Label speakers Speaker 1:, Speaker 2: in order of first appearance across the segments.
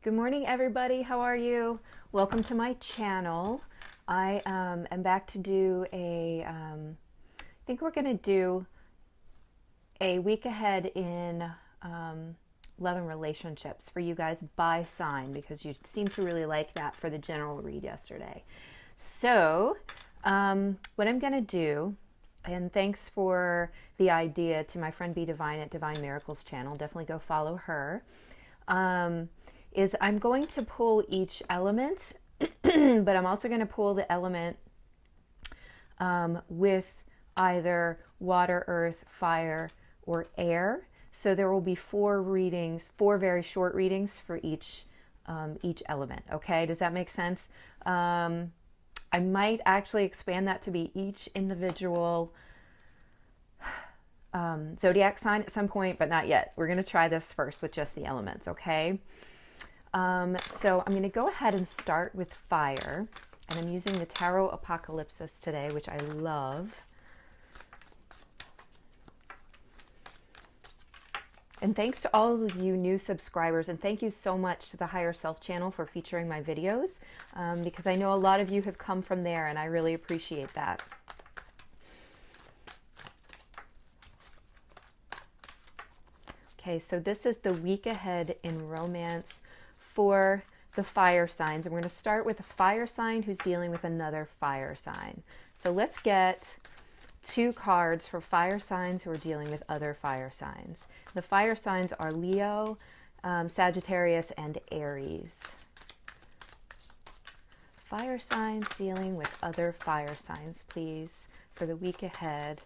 Speaker 1: Good morning, everybody. How are you? Welcome to my channel. I am back to do I think we're going to do a week ahead in love and relationships for you guys by sign because you seem to really like that for the general read yesterday. So, what I'm going to do, and thanks for the idea to my friend Be Divine at Divine Miracles channel, definitely go follow her. Is I'm going to pull each element, but I'm also going to pull the element with either water, earth, fire, or air. So there will be 4 readings, 4 very short readings for each element. Okay, does that make sense? I might actually expand that to be each individual zodiac sign at some point, but not yet. We're going to try this first with just the elements, okay? So I'm going to go ahead and start with fire, and I'm using the Tarot Apocalypsis today, which I love. And thanks to all of you new subscribers, and thank you so much to the Higher Self channel for featuring my videos, because I know a lot of you have come from there, and I really appreciate that. Okay, so this is the week ahead in romance for the fire signs. And we're going to start with a fire sign who's dealing with another fire sign. So let's get 2 cards for fire signs who are dealing with other fire signs. The fire signs are Leo, Sagittarius, and Aries. Fire signs dealing with other fire signs, please, for the week ahead.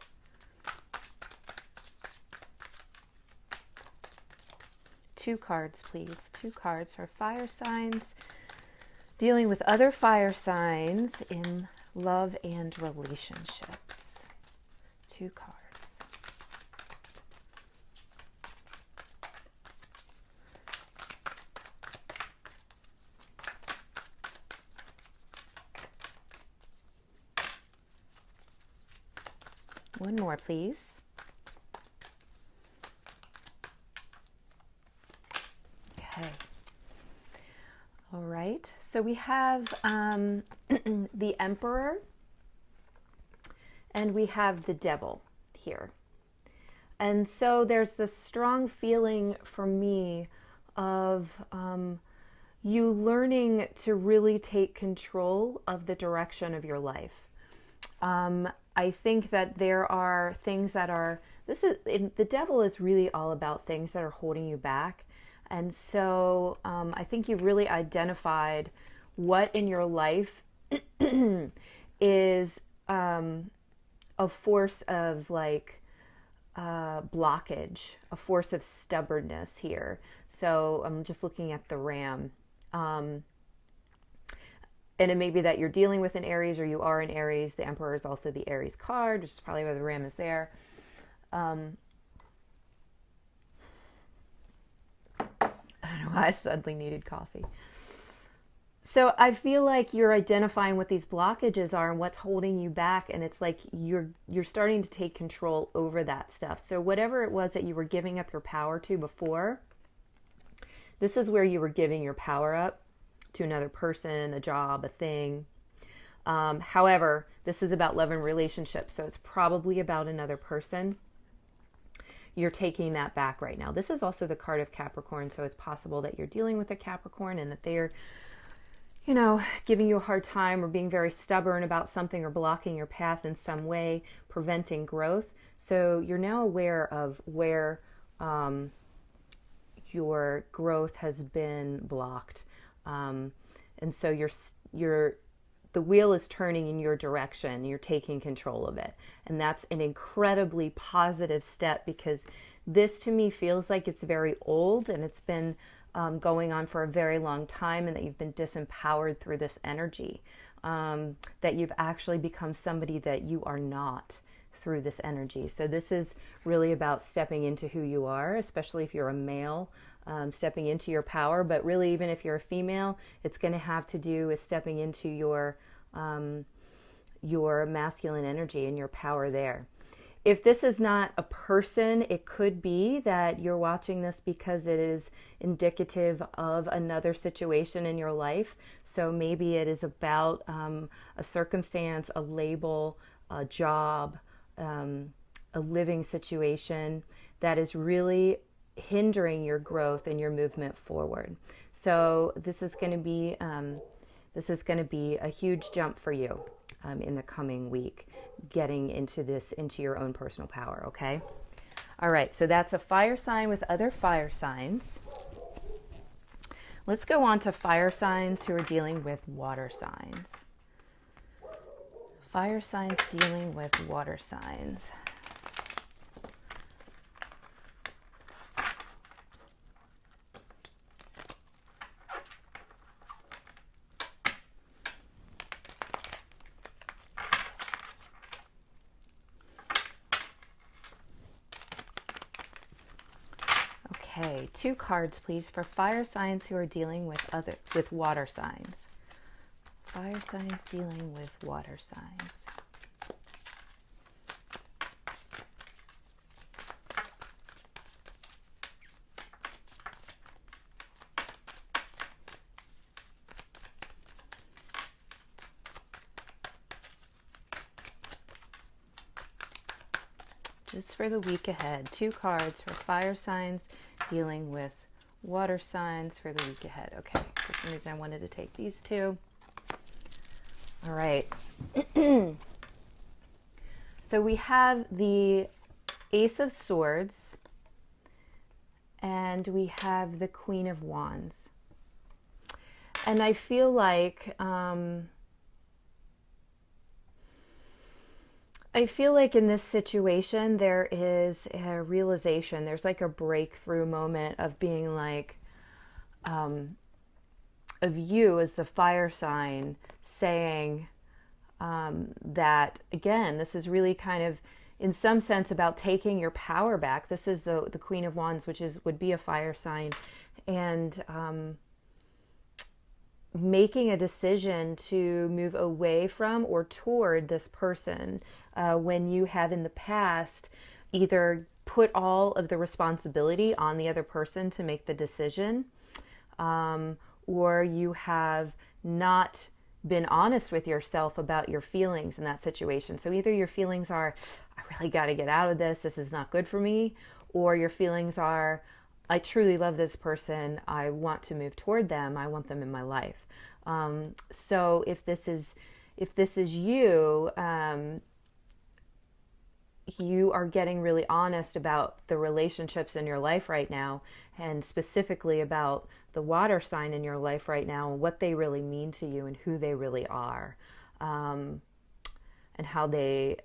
Speaker 1: Two cards, please. 2 cards for fire signs dealing with other fire signs in love and relationships. 2 cards. One more, please. Okay. All right. So we have the Emperor and we have the Devil here. And so there's this strong feeling for me of you learning to really take control of the direction of your life. I think that there are things that are, the Devil is really all about things that are holding you back. And so I think you've really identified what in your life is a force of like blockage, a force of stubbornness here. So I'm just looking at the Ram. And it may be that you're dealing with an Aries or you are an Aries. The Emperor is also the Aries card, which is probably why the Ram is there. I don't know why I suddenly needed coffee. So I feel like you're identifying what these blockages are and what's holding you back, and it's like you're starting to take control over that stuff. So whatever it was that you were giving up your power to before, this is where you were giving your power up to another person, a job, a thing. However, this is about love and relationships, so it's probably about another person. You're taking that back right now. This is also the card of Capricorn, so it's possible that you're dealing with a Capricorn and that they're, you know, giving you a hard time or being very stubborn about something or blocking your path in some way, preventing growth. So you're now aware of where your growth has been blocked. And so the wheel is turning in your direction. You're taking control of it. And that's an incredibly positive step, because this to me feels like it's very old and it's been going on for a very long time, and that you've been disempowered through this energy, that you've actually become somebody that you are not through this energy. So this is really about stepping into who you are, especially if you're a male, stepping into your power. But really, even if you're a female, it's going to have to do with stepping into your masculine energy and your power there. If this is not a person, it could be that you're watching this because it is indicative of another situation in your life. So maybe it is about a circumstance, a label, a job, a living situation that is really hindering your growth and your movement forward. So this is going to be a huge jump for you in the coming week, getting into this, into your own personal power. Okay. All right. So that's a fire sign with other fire signs. Let's go on to fire signs who are dealing with water signs. Fire signs dealing with water signs. Okay, 2 cards, please, for fire signs who are dealing with water signs. Fire signs dealing with water signs. Just for the week ahead, 2 cards for fire signs dealing with water signs for the week ahead. Okay, for some reason I wanted to take these 2. All right. So we have the Ace of Swords and we have the Queen of Wands. And I feel like in this situation, there is a realization, there's like a breakthrough moment of being like, of you as the fire sign saying that, again, this is really kind of, in some sense, about taking your power back. This is the Queen of Wands, which would be a fire sign, and making a decision to move away from or toward this person when you have in the past either put all of the responsibility on the other person to make the decision, or you have not been honest with yourself about your feelings in that situation. So either your feelings are, I really got to get out of this, this is not good for me, or your feelings are, I truly love this person, I want to move toward them, I want them in my life. So if this is you, you are getting really honest about the relationships in your life right now, and specifically about the water sign in your life right now, and what they really mean to you and who they really are, and how they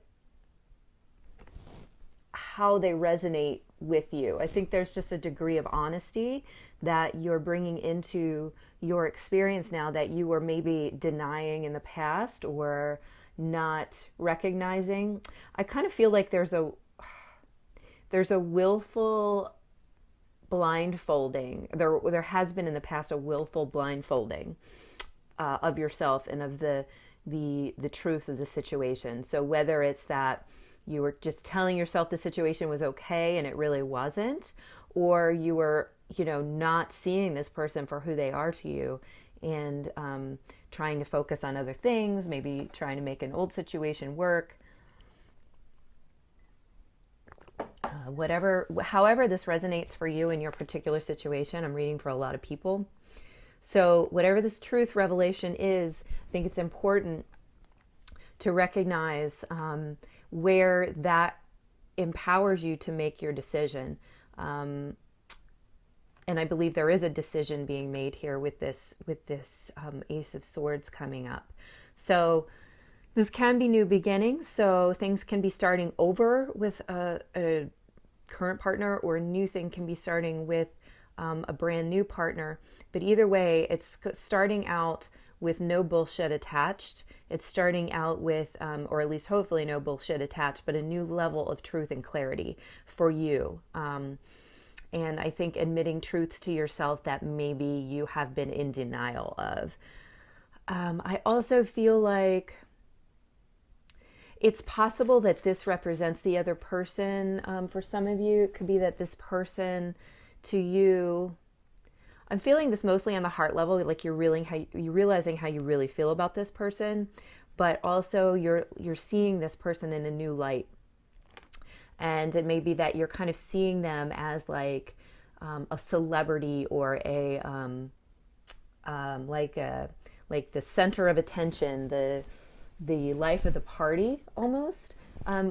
Speaker 1: resonate with you. I think there's just a degree of honesty that you're bringing into your experience now that you were maybe denying in the past or not recognizing. I kind of feel like there's a willful blindfolding. There has been in the past a willful blindfolding of yourself and of the truth of the situation. So whether it's that you were just telling yourself the situation was okay and it really wasn't, or you were, not seeing this person for who they are to you, and trying to focus on other things, maybe trying to make an old situation work. However this resonates for you in your particular situation, I'm reading for a lot of people. So whatever this truth revelation is, I think it's important to recognize where that empowers you to make your decision. And I believe there is a decision being made here with this Ace of Swords coming up. So this can be new beginnings. So things can be starting over with a current partner, or a new thing can be starting with a brand new partner. But either way, it's starting out with no bullshit attached. It's starting out with, or at least hopefully no bullshit attached, but a new level of truth and clarity for you. And I think admitting truths to yourself that maybe you have been in denial of. I also feel like It's possible that this represents the other person. For some of you, it could be that this person to you, I'm feeling this mostly on the heart level, like you're realizing how you really feel about this person, but also you're seeing this person in a new light. And it may be that you're kind of seeing them as like a celebrity or like the center of attention, the life of the party almost,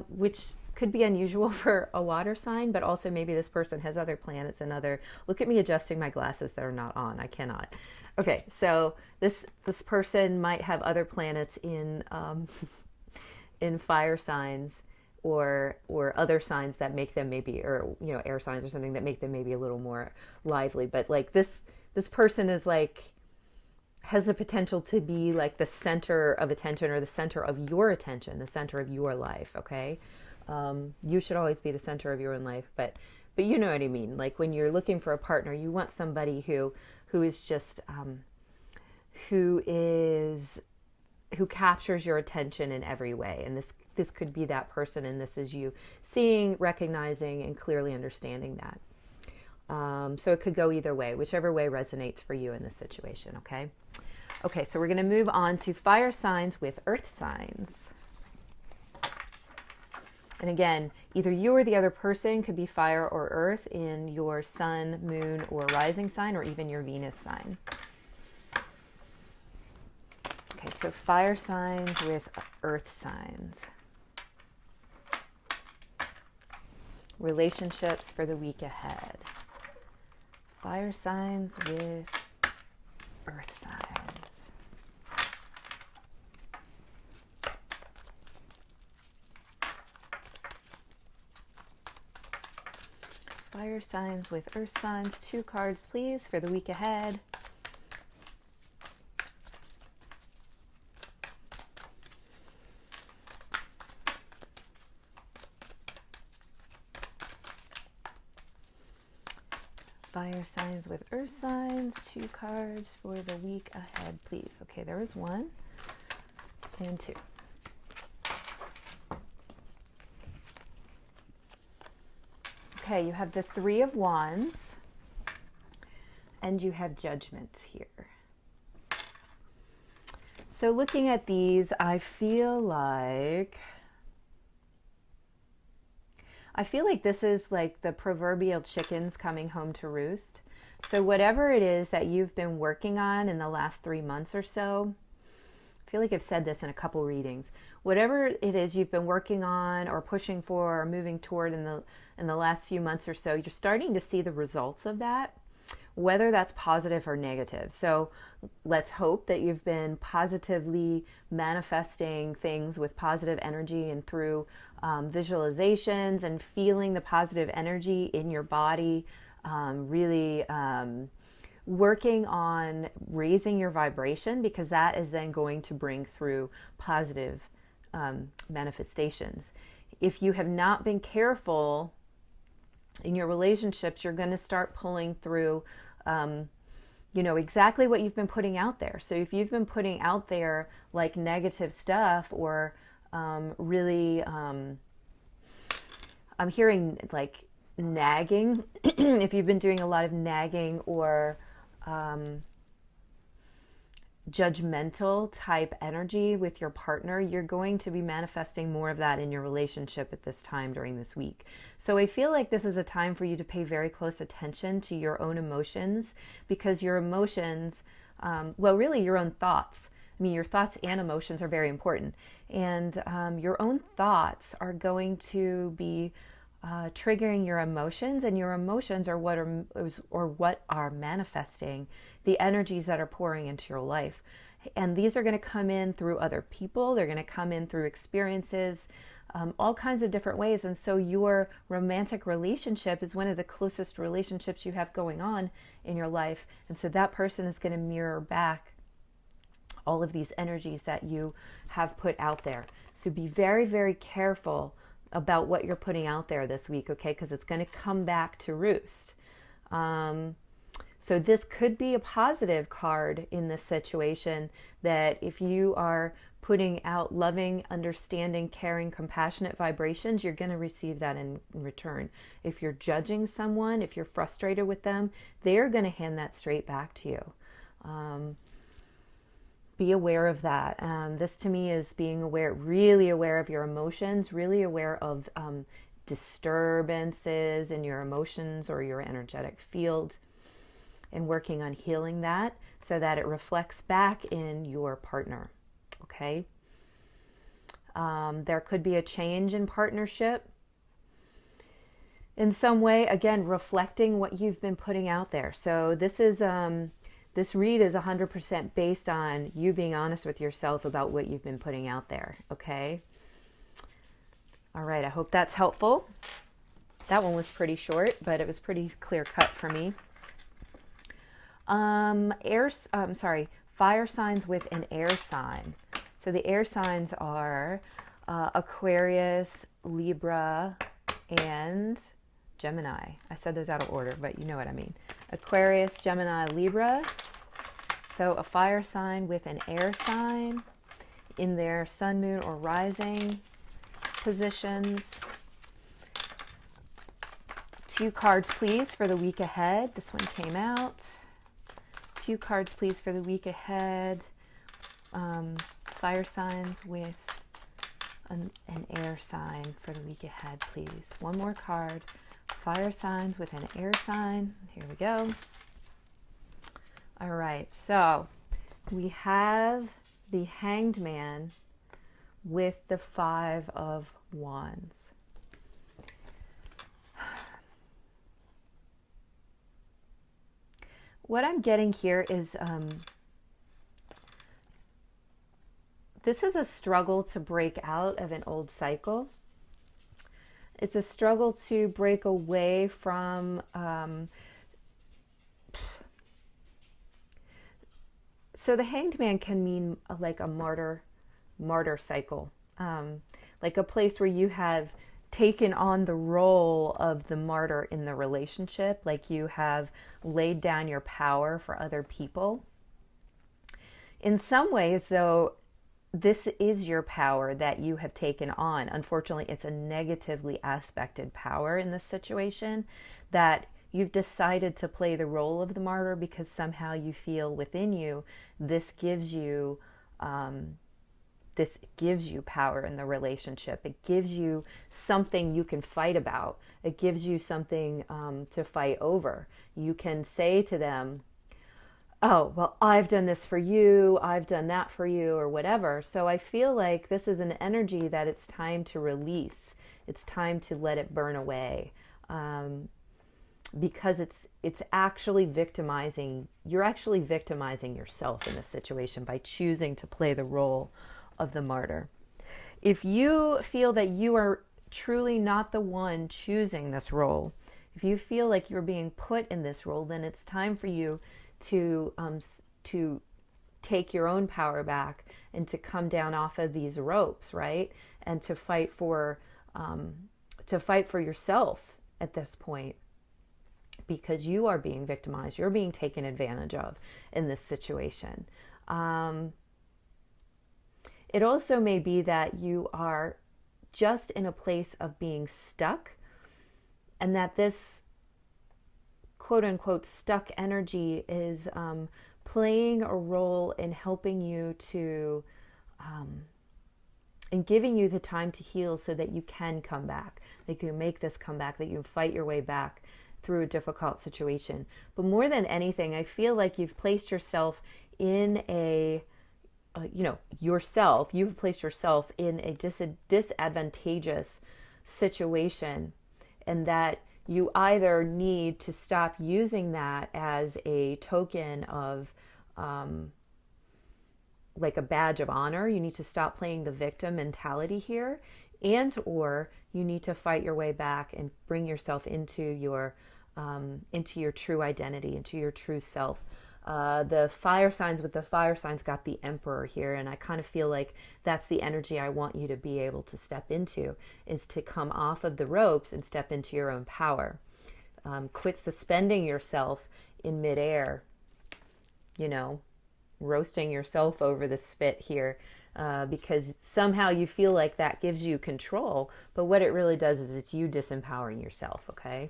Speaker 1: which could be unusual for a water sign, but also maybe this person has other planets and other, look at me adjusting my glasses that are not on, I cannot. Okay, so this person might have other planets in in fire signs or other signs that make them maybe, or air signs or something that make them maybe a little more lively. But like this person is like, has the potential to be like the center of attention, or the center of your attention, the center of your life. Okay, you should always be the center of your own life, but you know what I mean. Like when you're looking for a partner, you want somebody who is just who captures your attention in every way. And this could be that person, and this is you seeing, recognizing, and clearly understanding that. So it could go either way, whichever way resonates for you in this situation. Okay, so we're going to move on to fire signs with earth signs. And again, either you or the other person could be fire or earth in your sun, moon, or rising sign, or even your Venus sign. Okay, so fire signs with earth signs. Relationships for the week ahead. Fire signs with earth signs. Fire signs with earth signs. 2 cards, please, for the week ahead. Fire signs with earth signs. 2 cards for the week ahead, please. Okay, there was 1 and 2. Okay, you have the 3 of Wands, and you have Judgment here. So looking at these, I feel like this is like the proverbial chickens coming home to roost. So whatever it is that you've been working on in the last 3 months or so, I feel like I've said this in a couple readings. Whatever it is you've been working on or pushing for or moving toward in the last few months or so, you're starting to see the results of that, whether that's positive or negative. So let's hope that you've been positively manifesting things with positive energy and through visualizations and feeling the positive energy in your body, really working on raising your vibration, because that is then going to bring through positive manifestations. If you have not been careful in your relationships, you're going to start pulling through exactly what you've been putting out there. So if you've been putting out there like negative stuff, or really I'm hearing like nagging, if you've been doing a lot of nagging or judgmental type energy with your partner, you're going to be manifesting more of that in your relationship at this time during this week. So I feel like this is a time for you to pay very close attention to your own emotions, because your emotions, really your own thoughts. I mean, your thoughts and emotions are very important. And your own thoughts are going to be triggering your emotions, and your emotions are what are manifesting the energies that are pouring into your life. And these are going to come in through other people. They're going to come in through experiences, all kinds of different ways. And so your romantic relationship is one of the closest relationships you have going on in your life. And so that person is going to mirror back all of these energies that you have put out there. So be very, very careful about what you're putting out there this week, okay? Because it's going to come back to roost. So this could be a positive card in this situation, that if you are putting out loving, understanding, caring, compassionate vibrations, you're going to receive that in return. If you're judging someone, if you're frustrated with them, they're going to hand that straight back to you. Be aware of that. This to me is being aware, really aware of your emotions, really aware of disturbances in your emotions or your energetic field, and working on healing that so that it reflects back in your partner. Okay? There could be a change in partnership in some way, again, reflecting what you've been putting out there. So this is this read is 100% based on you being honest with yourself about what you've been putting out there. Okay? All right, I hope that's helpful. That one was pretty short, but it was pretty clear cut for me. Fire signs with an air sign. So the air signs are Aquarius, Libra, and Gemini. I said those out of order, but you know what I mean. Aquarius, Gemini, Libra. So a fire sign with an air sign in their sun, moon, or rising positions. 2 cards, please, for the week ahead. This one came out. 2 cards, please, for the week ahead. Fire signs with an air sign for the week ahead, please. One more card. Fire signs with an air sign. Here we go. All right, so we have the Hanged Man with the 5 of Wands. What I'm getting here is this is a struggle to break out of an old cycle. It's a struggle to break away from so the Hanged Man can mean like a martyr cycle, like a place where you have taken on the role of the martyr in the relationship, like you have laid down your power for other people. In some ways, though, this is your power that you have taken on. Unfortunately, it's a negatively aspected power in this situation, that you've decided to play the role of the martyr because somehow you feel within you this gives you power in the relationship. It gives you something you can fight about. It gives you something to fight over. You can say to them, oh, well, I've done this for you, I've done that for you, or whatever. So I feel like this is an energy that it's time to release. It's time to let it burn away. Because it's actually victimizing. You're actually victimizing yourself in this situation by choosing to play the role of the martyr. If you feel that you are truly not the one choosing this role, if you feel like you're being put in this role, then it's time for you to take your own power back and to come down off of these ropes, right? And to fight for yourself at this point, because you are being victimized. You're being taken advantage of in this situation. It also may be that you are just in a place of being stuck, and that this quote unquote stuck energy is playing a role in helping you to, in giving you the time to heal so that you can come back, that you can make this comeback, that you can fight your way back through a difficult situation. But more than anything, I feel like you've placed yourself in you've placed yourself in a disadvantageous situation, and that you either need to stop using that as a token of like a badge of honor. You need to stop playing the victim mentality here, and or you need to fight your way back and bring yourself into your true identity, into your true self. The fire signs with the fire signs got the Emperor here, and I kind of feel like that's the energy I want you to be able to step into, is to come off of the ropes and step into your own power. Quit suspending yourself in midair, roasting yourself over the spit here. because somehow you feel like that gives you control, but what it really does is it's you disempowering yourself, okay?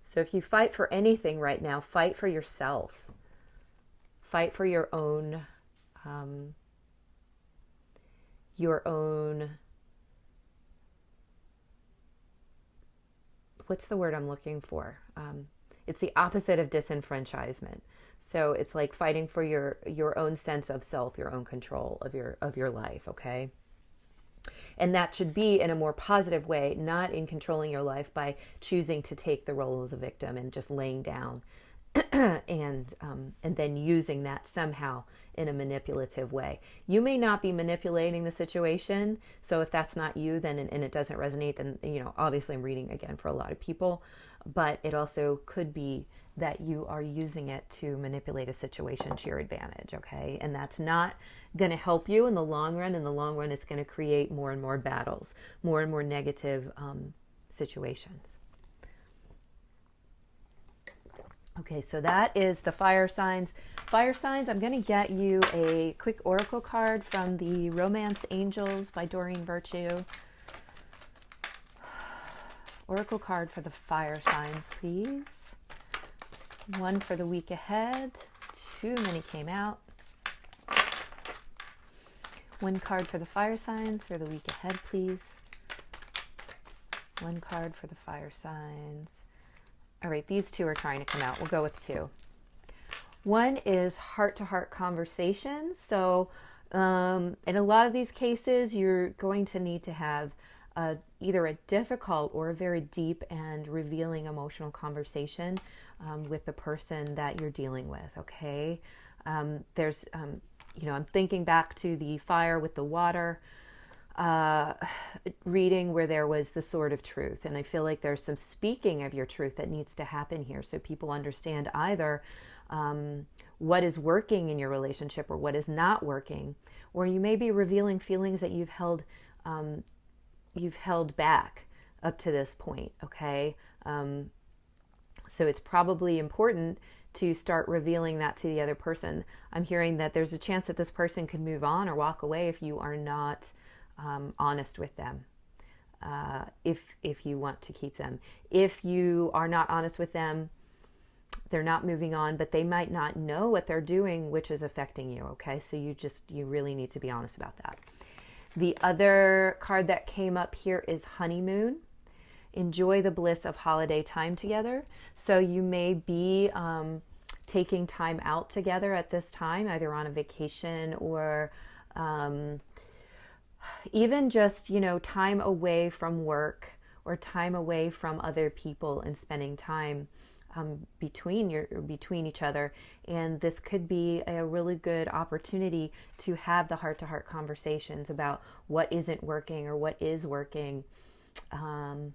Speaker 1: So if you fight for anything right now, fight for yourself. Fight for your own what's the word I'm looking for? It's the opposite of disenfranchisement. So it's like fighting for your own sense of self, your own control of your life, okay? And that should be in a more positive way, not in controlling your life by choosing to take the role of the victim and just laying down and then using that somehow in a manipulative way. You may not be manipulating the situation, so if that's not you, then and it doesn't resonate, then obviously I'm reading again for a lot of people, but it also could be that you are using it to manipulate a situation to your advantage, okay? And that's not going to help you in the long run. In the long run, it's going to create more and more battles, more and more negative situations. Okay, so that is the fire signs. Fire signs, I'm going to get you a quick oracle card from the Romance Angels by Doreen Virtue. Oracle card for the fire signs, please. One for the week ahead. Too many came out. One card for the fire signs for the week ahead, please. One card for the fire signs. All right, these two are trying to come out. We'll go with two. One is heart-to-heart conversations. So in a lot of these cases, you're going to need to have either a difficult or a very deep and revealing emotional conversation with the person that you're dealing with, okay? I'm thinking back to the fire with the water reading where there was the sword of truth. And I feel like there's some speaking of your truth that needs to happen here so people understand either what is working in your relationship or what is not working, or you may be revealing feelings that you've held back up to this point, okay? So it's probably important to start revealing that to the other person. I'm hearing that there's a chance that this person could move on or walk away if you are not honest with them, if you want to keep them. If you are not honest with them, they're not moving on, but they might not know what they're doing, which is affecting you, okay? So you really need to be honest about that. The other card that came up here is honeymoon. Enjoy the bliss of holiday time together. So you may be taking time out together at this time, either on a vacation or even just, time away from work or time away from other people and spending time between each other. And this could be a really good opportunity to have the heart-to-heart conversations about what isn't working or what is working, and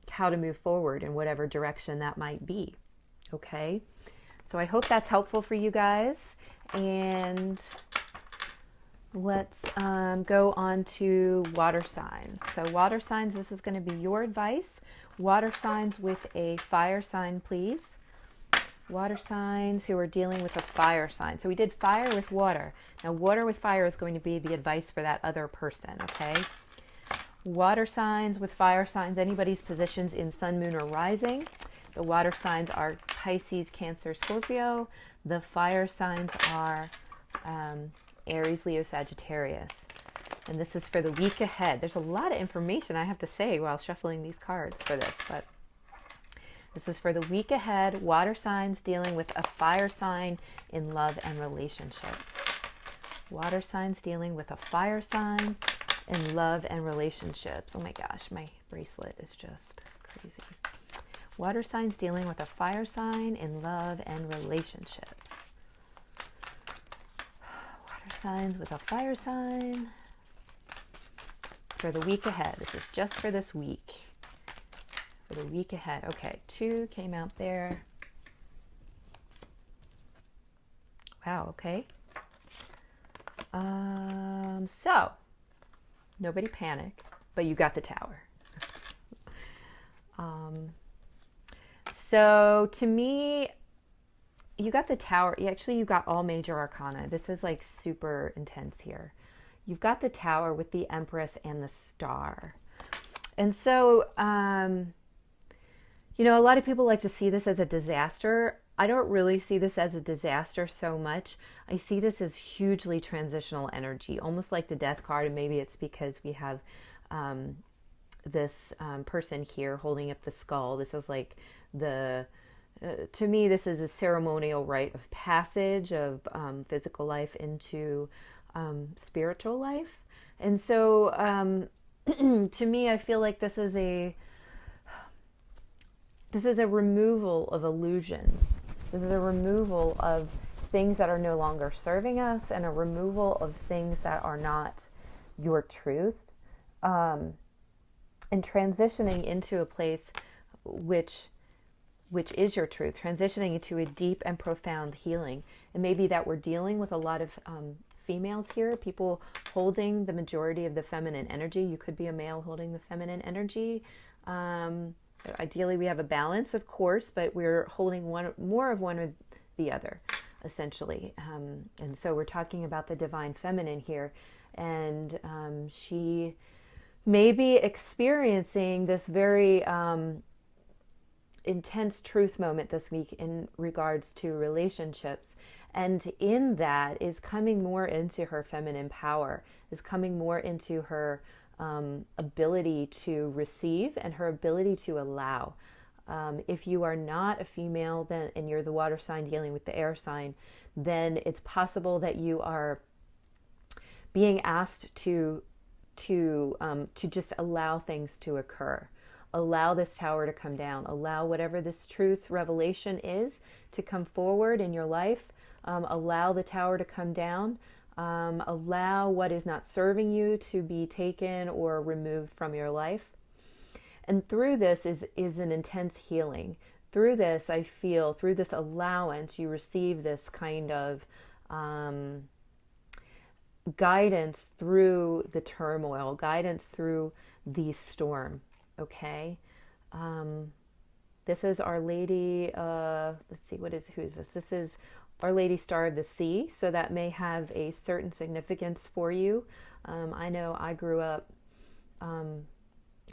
Speaker 1: how to move forward in whatever direction that might be. Okay, so I hope that's helpful for you guys, and let's go on to water signs. So water signs, this is going to be your advice. Water signs with a fire sign, please. Water signs who are dealing with a fire sign. So we did fire with water. Now water with fire is going to be the advice for that other person, okay? Water signs with fire signs, anybody's positions in sun, moon, or rising. The water signs are Pisces, Cancer, Scorpio. The fire signs are Aries, Leo, Sagittarius. And this is for the week ahead. There's a lot of information I have to say while shuffling these cards for this, but this is for the week ahead. Water signs dealing with a fire sign in love and relationships. Water signs dealing with a fire sign in love and relationships. Oh my gosh, my bracelet is just crazy. Water signs dealing with a fire sign in love and relationships. Water signs with a fire sign for the week ahead. This is just for this week. For the week ahead. Okay, 2 came out there. Wow, okay. So, nobody panic, but you got the Tower. So, to me, you got the Tower. Actually, you got all major arcana. This is like super intense here. You've got the Tower with the Empress and the Star. And so, a lot of people like to see this as a disaster. I don't really see this as a disaster so much. I see this as hugely transitional energy, almost like the Death card. And maybe it's because we have this person here holding up the skull. This is like to me, this is a ceremonial rite of passage of physical life into spiritual life. And so to me, I feel like this is a removal of illusions. This is a removal of things that are no longer serving us, and a removal of things that are not your truth, and transitioning into a place which is your truth, transitioning into a deep and profound healing. And maybe that we're dealing with a lot of females here, people holding the majority of the feminine energy. You could be a male holding the feminine energy. Ideally, we have a balance, of course, but we're holding more of one or the other, essentially. And so we're talking about the divine feminine here. And she may be experiencing this very intense truth moment this week in regards to relationships. And in that is coming more into her feminine power, is coming more into her ability to receive and her ability to allow. If you are not a female, then and you're the water sign dealing with the air sign, then it's possible that you are being asked to just allow things to occur. Allow this Tower to come down. Allow whatever this truth revelation is to come forward in your life. Allow the Tower to come down. Allow what is not serving you to be taken or removed from your life. And through this is an intense healing. Through this, I feel, through this allowance, you receive this kind of guidance through the turmoil, guidance through the storm. Okay. This is Our Lady, let's see, who is this? This is Our Lady Star of the Sea. So that may have a certain significance for you. I know I grew up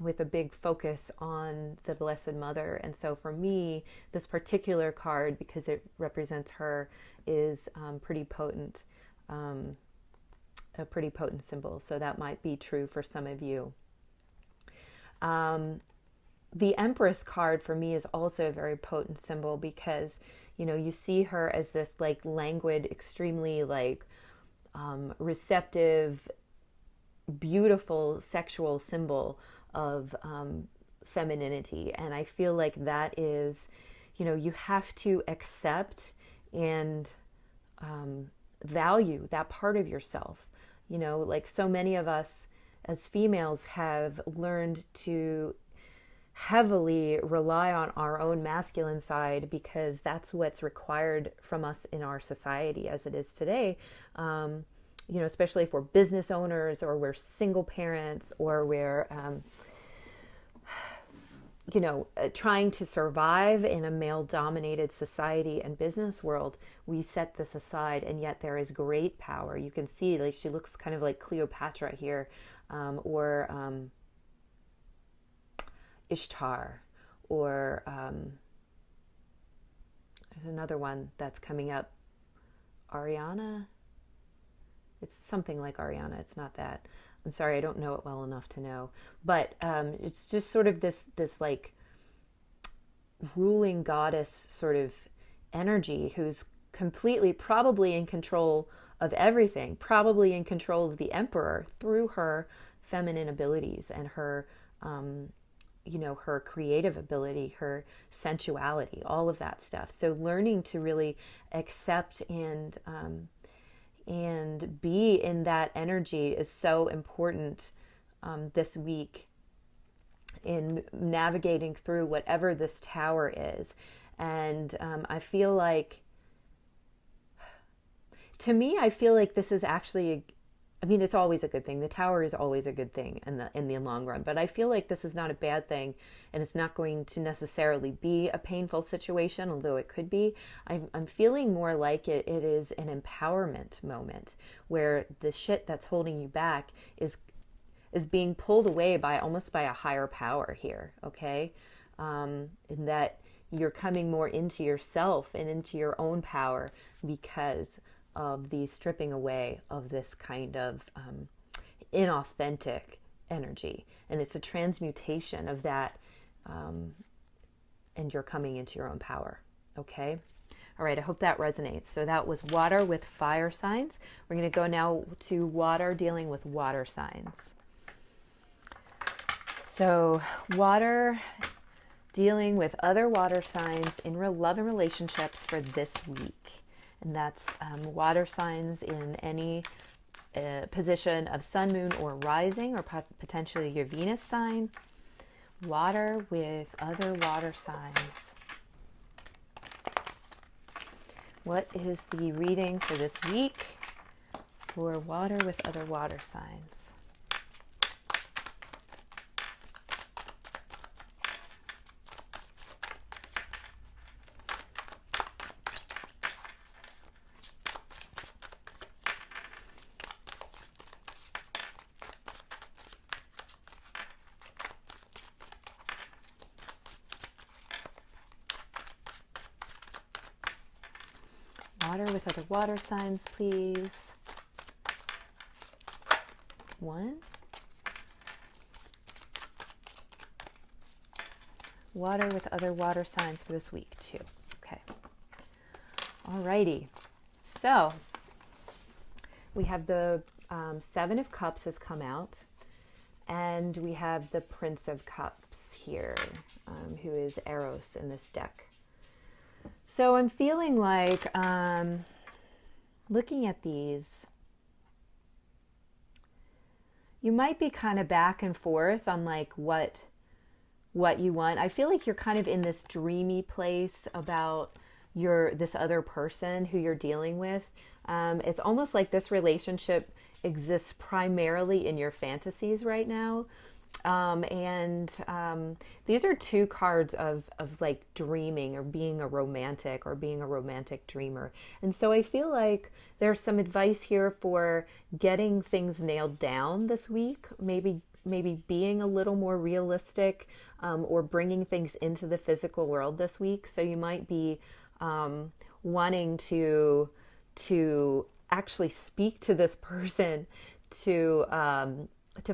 Speaker 1: with a big focus on the Blessed Mother. And so for me, this particular card, because it represents her, is pretty potent, a pretty potent symbol. So that might be true for some of you. The Empress card for me is also a very potent symbol because, you see her as this like languid, extremely like receptive, beautiful sexual symbol of femininity. And I feel like that is, you have to accept and value that part of yourself. Like so many of us as females have learned to heavily rely on our own masculine side because that's what's required from us in our society as it is today. Especially if we're business owners or we're single parents or we're, trying to survive in a male-dominated society and business world, we set this aside, and yet there is great power. You can see, like, she looks kind of like Cleopatra here, or Ishtar, or there's another one that's coming up, Ariana. It's something like Ariana. It's not that. I'm sorry, I don't know it well enough to know. But it's just sort of this like ruling goddess sort of energy who's completely probably in control of everything, probably in control of the emperor through her feminine abilities and her, her creative ability, her sensuality, all of that stuff. So learning to really accept and be in that energy is so important this week in navigating through whatever this Tower is. And I feel like, to me, I feel like this is actually I mean, it's always a good thing. The Tower is always a good thing in the long run. But I feel like this is not a bad thing, and it's not going to necessarily be a painful situation, although it could be. I'm feeling more like it is an empowerment moment where the shit that's holding you back is being pulled away by almost by a higher power here. Okay, in that you're coming more into yourself and into your own power because of the stripping away of this kind of inauthentic energy. And it's a transmutation of that, and you're coming into your own power. Okay? All right, I hope that resonates. So that was water with fire signs. We're going to go now to water dealing with water signs. So water dealing with other water signs in love and relationships for this week. And that's water signs in any position of sun, moon, or rising, or potentially your Venus sign. Water with other water signs. What is the reading for this week for water with other water signs? Water with other water signs, please. 1. Water with other water signs for this week, 2. Okay. Alrighty. So, we have the 7 of Cups has come out, and we have the Prince of Cups here, who is Eros in this deck. So I'm feeling like, looking at these, you might be kind of back and forth on like what you want. I feel like you're kind of in this dreamy place about this other person who you're dealing with. It's almost like this relationship exists primarily in your fantasies right now. These are 2 cards of like dreaming or being a romantic dreamer. And so I feel like there's some advice here for getting things nailed down this week, maybe being a little more realistic, or bringing things into the physical world this week. So you might be wanting to actually speak to this person to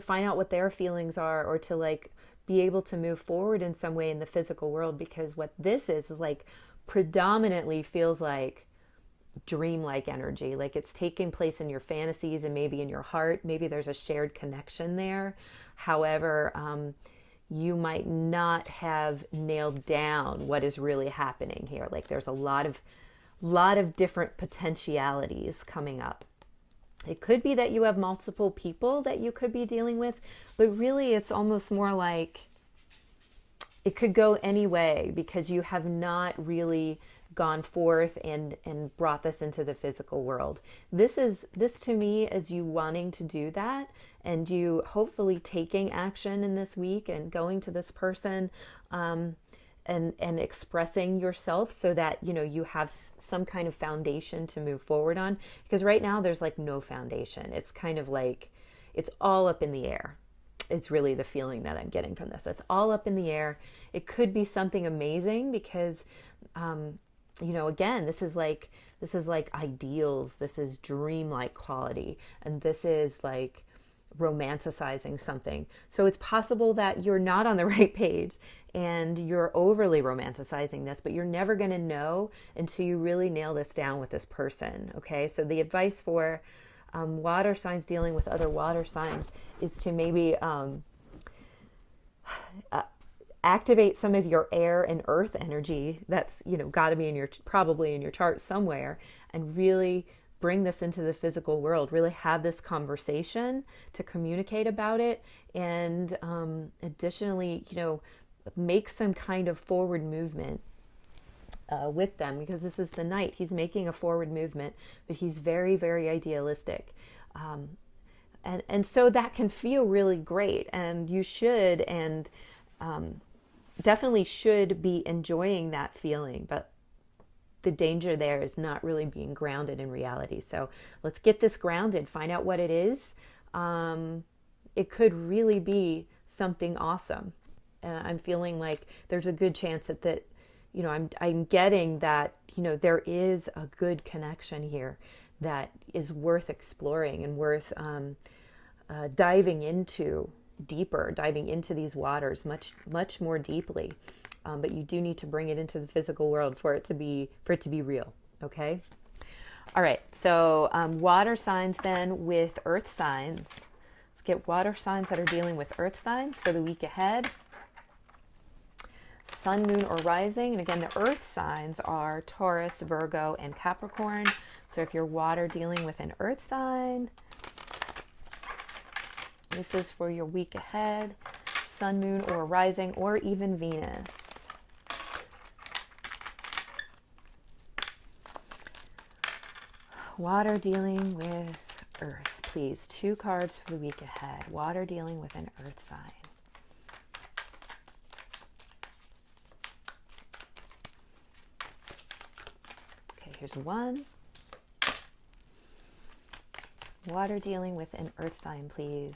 Speaker 1: find out what their feelings are, or to like be able to move forward in some way in the physical world, because what this is like predominantly feels like dreamlike energy, like it's taking place in your fantasies and maybe in your heart. Maybe there's a shared connection there. However, you might not have nailed down what is really happening here. Like there's a lot of different potentialities coming up. It could be that you have multiple people that you could be dealing with, but really it's almost more like it could go any way, because you have not really gone forth and brought this into the physical world. This to me is you wanting to do that, and you hopefully taking action in this week and going to this person, and expressing yourself so that, you know, you have some kind of foundation to move forward on. Because right now there's like no foundation. It's kind of like, it's all up in the air. It's really the feeling that I'm getting from this. It's all up in the air. It could be something amazing because, you know, again, this is like ideals. This is dreamlike quality. And this is like romanticizing something. So it's possible that you're not on the right page and you're overly romanticizing this, but you're never going to know until you really nail this down with this person. Okay. So the advice for water signs dealing with other water signs is to maybe activate some of your air and earth energy that's, you know, got to be probably in your chart somewhere, and really bring this into the physical world. Really have this conversation to communicate about it, and additionally, you know, make some kind of forward movement with them, because this is the Knight. He's making a forward movement, but he's very, very idealistic. And so that can feel really great, and you should, and definitely should be enjoying that feeling. But the danger there is not really being grounded in reality. So let's get this grounded, find out what it is. It could really be something awesome. And I'm feeling like there's a good chance that I'm getting that, there is a good connection here that is worth exploring and worth diving into deeper, diving into these waters much more deeply. But you do need to bring it into the physical world for it to be real. Okay. All right. So water signs then with earth signs. Let's get water signs that are dealing with earth signs for the week ahead. Sun, moon, or rising. And again, the earth signs are Taurus, Virgo, and Capricorn. So if you're water dealing with an earth sign, this is for your week ahead. Sun, moon, or rising, or even Venus. Water dealing with earth, please. 2 cards for the week ahead. Water dealing with an earth sign. Okay, here's 1. Water dealing with an earth sign, please.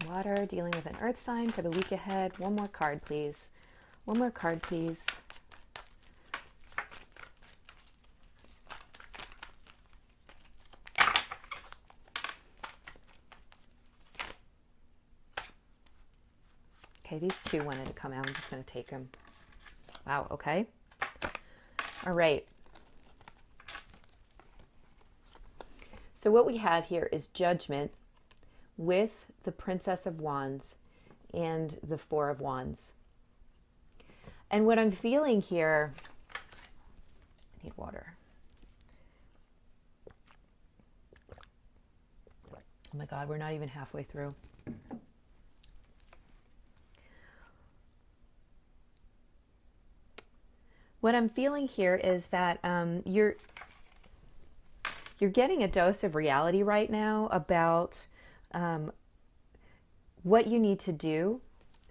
Speaker 1: Water dealing with an earth sign for the week ahead. 1 more card, please. 1 more card, please. Okay, these 2 wanted to come out. I'm just going to take them. Wow, okay. All right. So what we have here is Judgment with the Princess of Wands and the 4 of Wands. And what I'm feeling here, I need water. Oh my God, we're not even halfway through. What I'm feeling here is that you're getting a dose of reality right now about what you need to do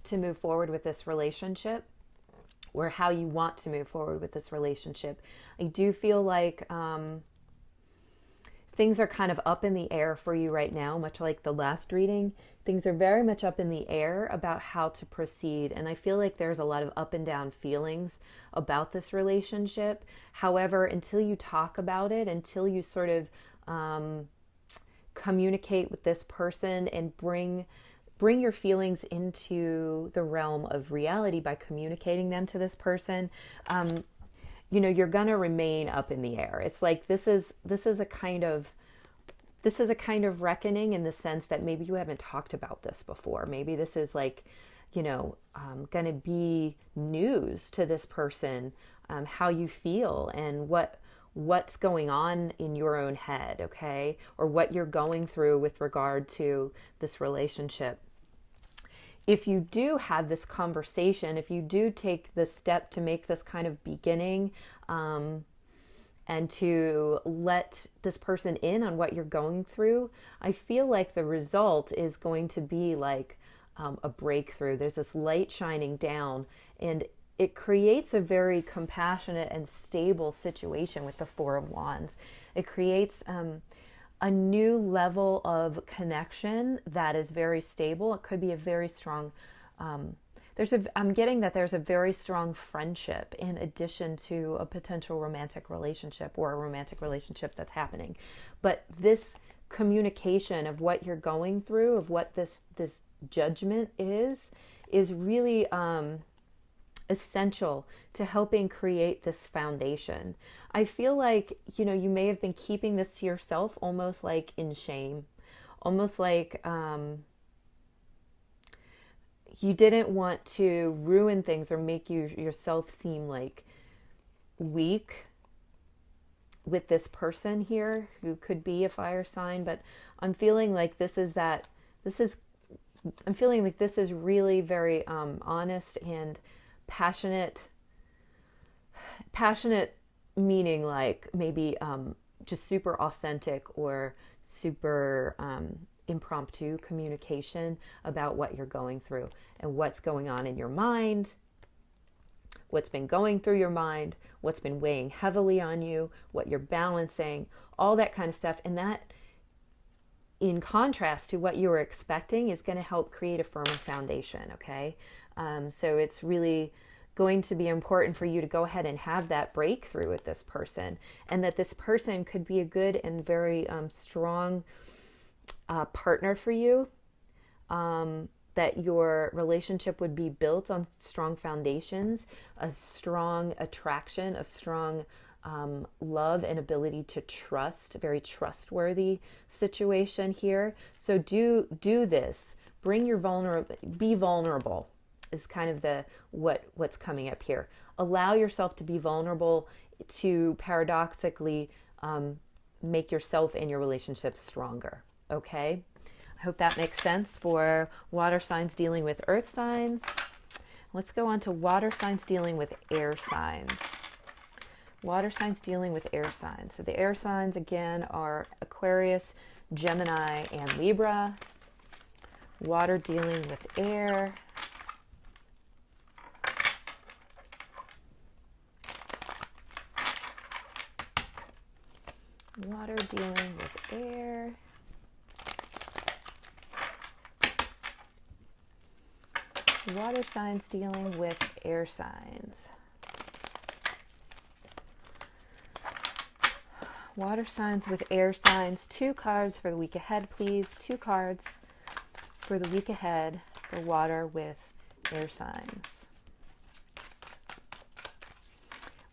Speaker 1: to move forward with this relationship, or how you want to move forward with this relationship. I do feel like things are kind of up in the air for you right now, much like the last reading. Things are very much up in the air about how to proceed. And I feel like there's a lot of up and down feelings about this relationship. However, until you talk about it, until you sort of communicate with this person and bring your feelings into the realm of reality by communicating them to this person, you're going to remain up in the air. It's like this is a kind of reckoning in the sense that maybe you haven't talked about this before. Maybe this is like, going to be news to this person, how you feel and what's going on in your own head, okay? Or what you're going through with regard to this relationship. If you do have this conversation, if you do take the step to make this kind of beginning, and to let this person in on what you're going through, I feel like the result is going to be like a breakthrough. There's this light shining down, and it creates a very compassionate and stable situation with the 4 of Wands. It creates a new level of connection that is very stable. It could be a very strong, I'm getting that there's a very strong friendship in addition to a potential romantic relationship or a romantic relationship that's happening. But this communication of what you're going through, of what this judgment is really essential to helping create this foundation. I feel like, you may have been keeping this to yourself almost like in shame, almost like you didn't want to ruin things or make yourself seem like weak with this person here who could be a fire sign. But I'm feeling like I'm feeling like this is really very honest and passionate meaning like maybe just super authentic or super impromptu communication about what you're going through and what's going on in your mind, what's been going through your mind, what's been weighing heavily on you, what you're balancing, all that kind of stuff. And that, in contrast to what you were expecting, is going to help create a firmer foundation, okay? So it's really going to be important for you to go ahead and have that breakthrough with this person, and that this person could be a good and very strong partner for you, that your relationship would be built on strong foundations, a strong attraction, a strong love and ability to trust, very trustworthy situation here. So do this. Bring your be vulnerable is kind of the what's coming up here. Allow yourself to be vulnerable to paradoxically make yourself and your relationship stronger. Okay? I hope that makes sense for water signs dealing with earth signs. Let's go on to water signs dealing with air signs. Water signs dealing with air signs. So the air signs, again, are Aquarius, Gemini, and Libra. Water dealing with air. Water dealing with air. Water signs dealing with air signs. Water signs with air signs. 2 cards for the week ahead, please. 2 cards for the week ahead for water with air signs.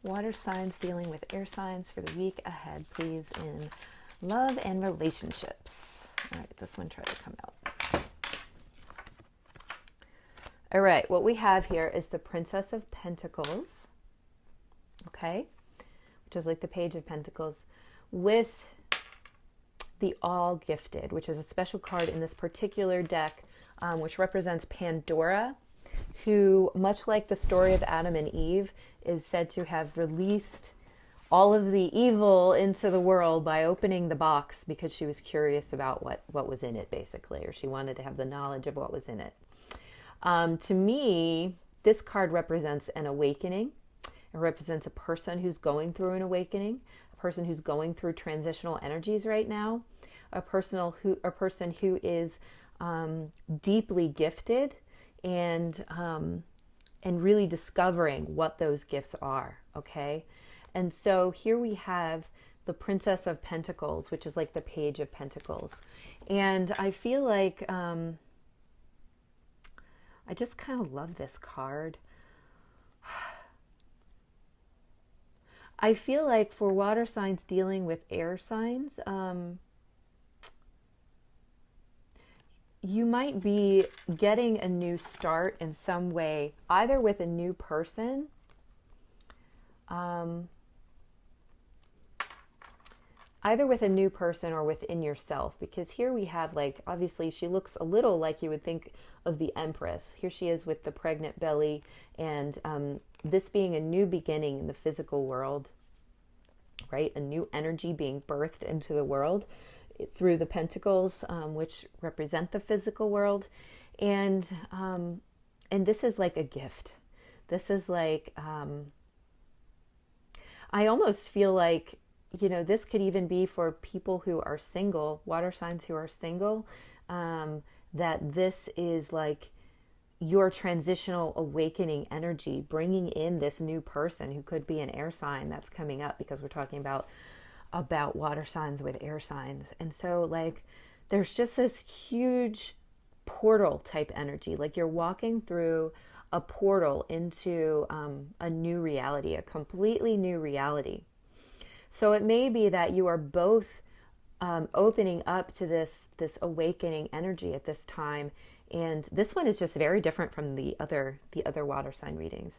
Speaker 1: Water signs dealing with air signs for the week ahead, please, in love and relationships. All right, this one tried to come out. All right, what we have here is the Princess of Pentacles, okay, which is like the Page of Pentacles, with the All Gifted, which is a special card in this particular deck, which represents Pandora, who, much like the story of Adam and Eve, is said to have released all of the evil into the world by opening the box because she was curious about what was in it, basically, or she wanted to have the knowledge of what was in it. To me, this card represents an awakening. It represents a person who's going through an awakening, a person who's going through transitional energies right now, a person who is deeply gifted and really discovering what those gifts are, okay? And so here we have the Princess of Pentacles, which is like the Page of Pentacles. And I feel like I just kind of love this card. I feel like for water signs dealing with air signs, you might be getting a new start in some way, either with a new person, or within yourself. Because here we have, like, obviously she looks a little like you would think of the Empress. Here she is with the pregnant belly, and this being a new beginning in the physical world, right? A new energy being birthed into the world through the pentacles, which represent the physical world. And this is like a gift. This is like, I almost feel like, you know, this could even be for people who are single, water signs who are single, that this is like your transitional awakening energy, bringing in this new person who could be an air sign that's coming up, because we're talking about water signs with air signs. And so, like, there's just this huge portal type energy, like you're walking through a portal into a new reality, a completely new reality. So it may be that you are both opening up to this awakening energy at this time. And this one is just very different from the other water sign readings.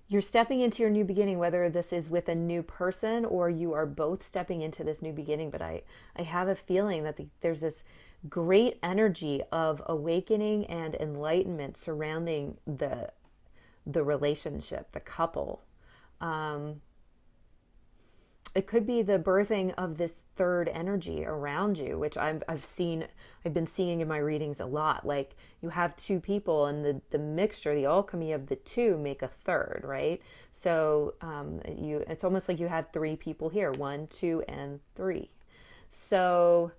Speaker 1: You're stepping into your new beginning, whether this is with a new person or you are both stepping into this new beginning. But I have a feeling that there's this great energy of awakening and enlightenment surrounding the relationship, the couple. It could be the birthing of this third energy around you, which I've been seeing in my readings a lot. Like you have two people, and the mixture, the alchemy of the two make a third, right? So it's almost like you have three people here, 1, 2, and 3. So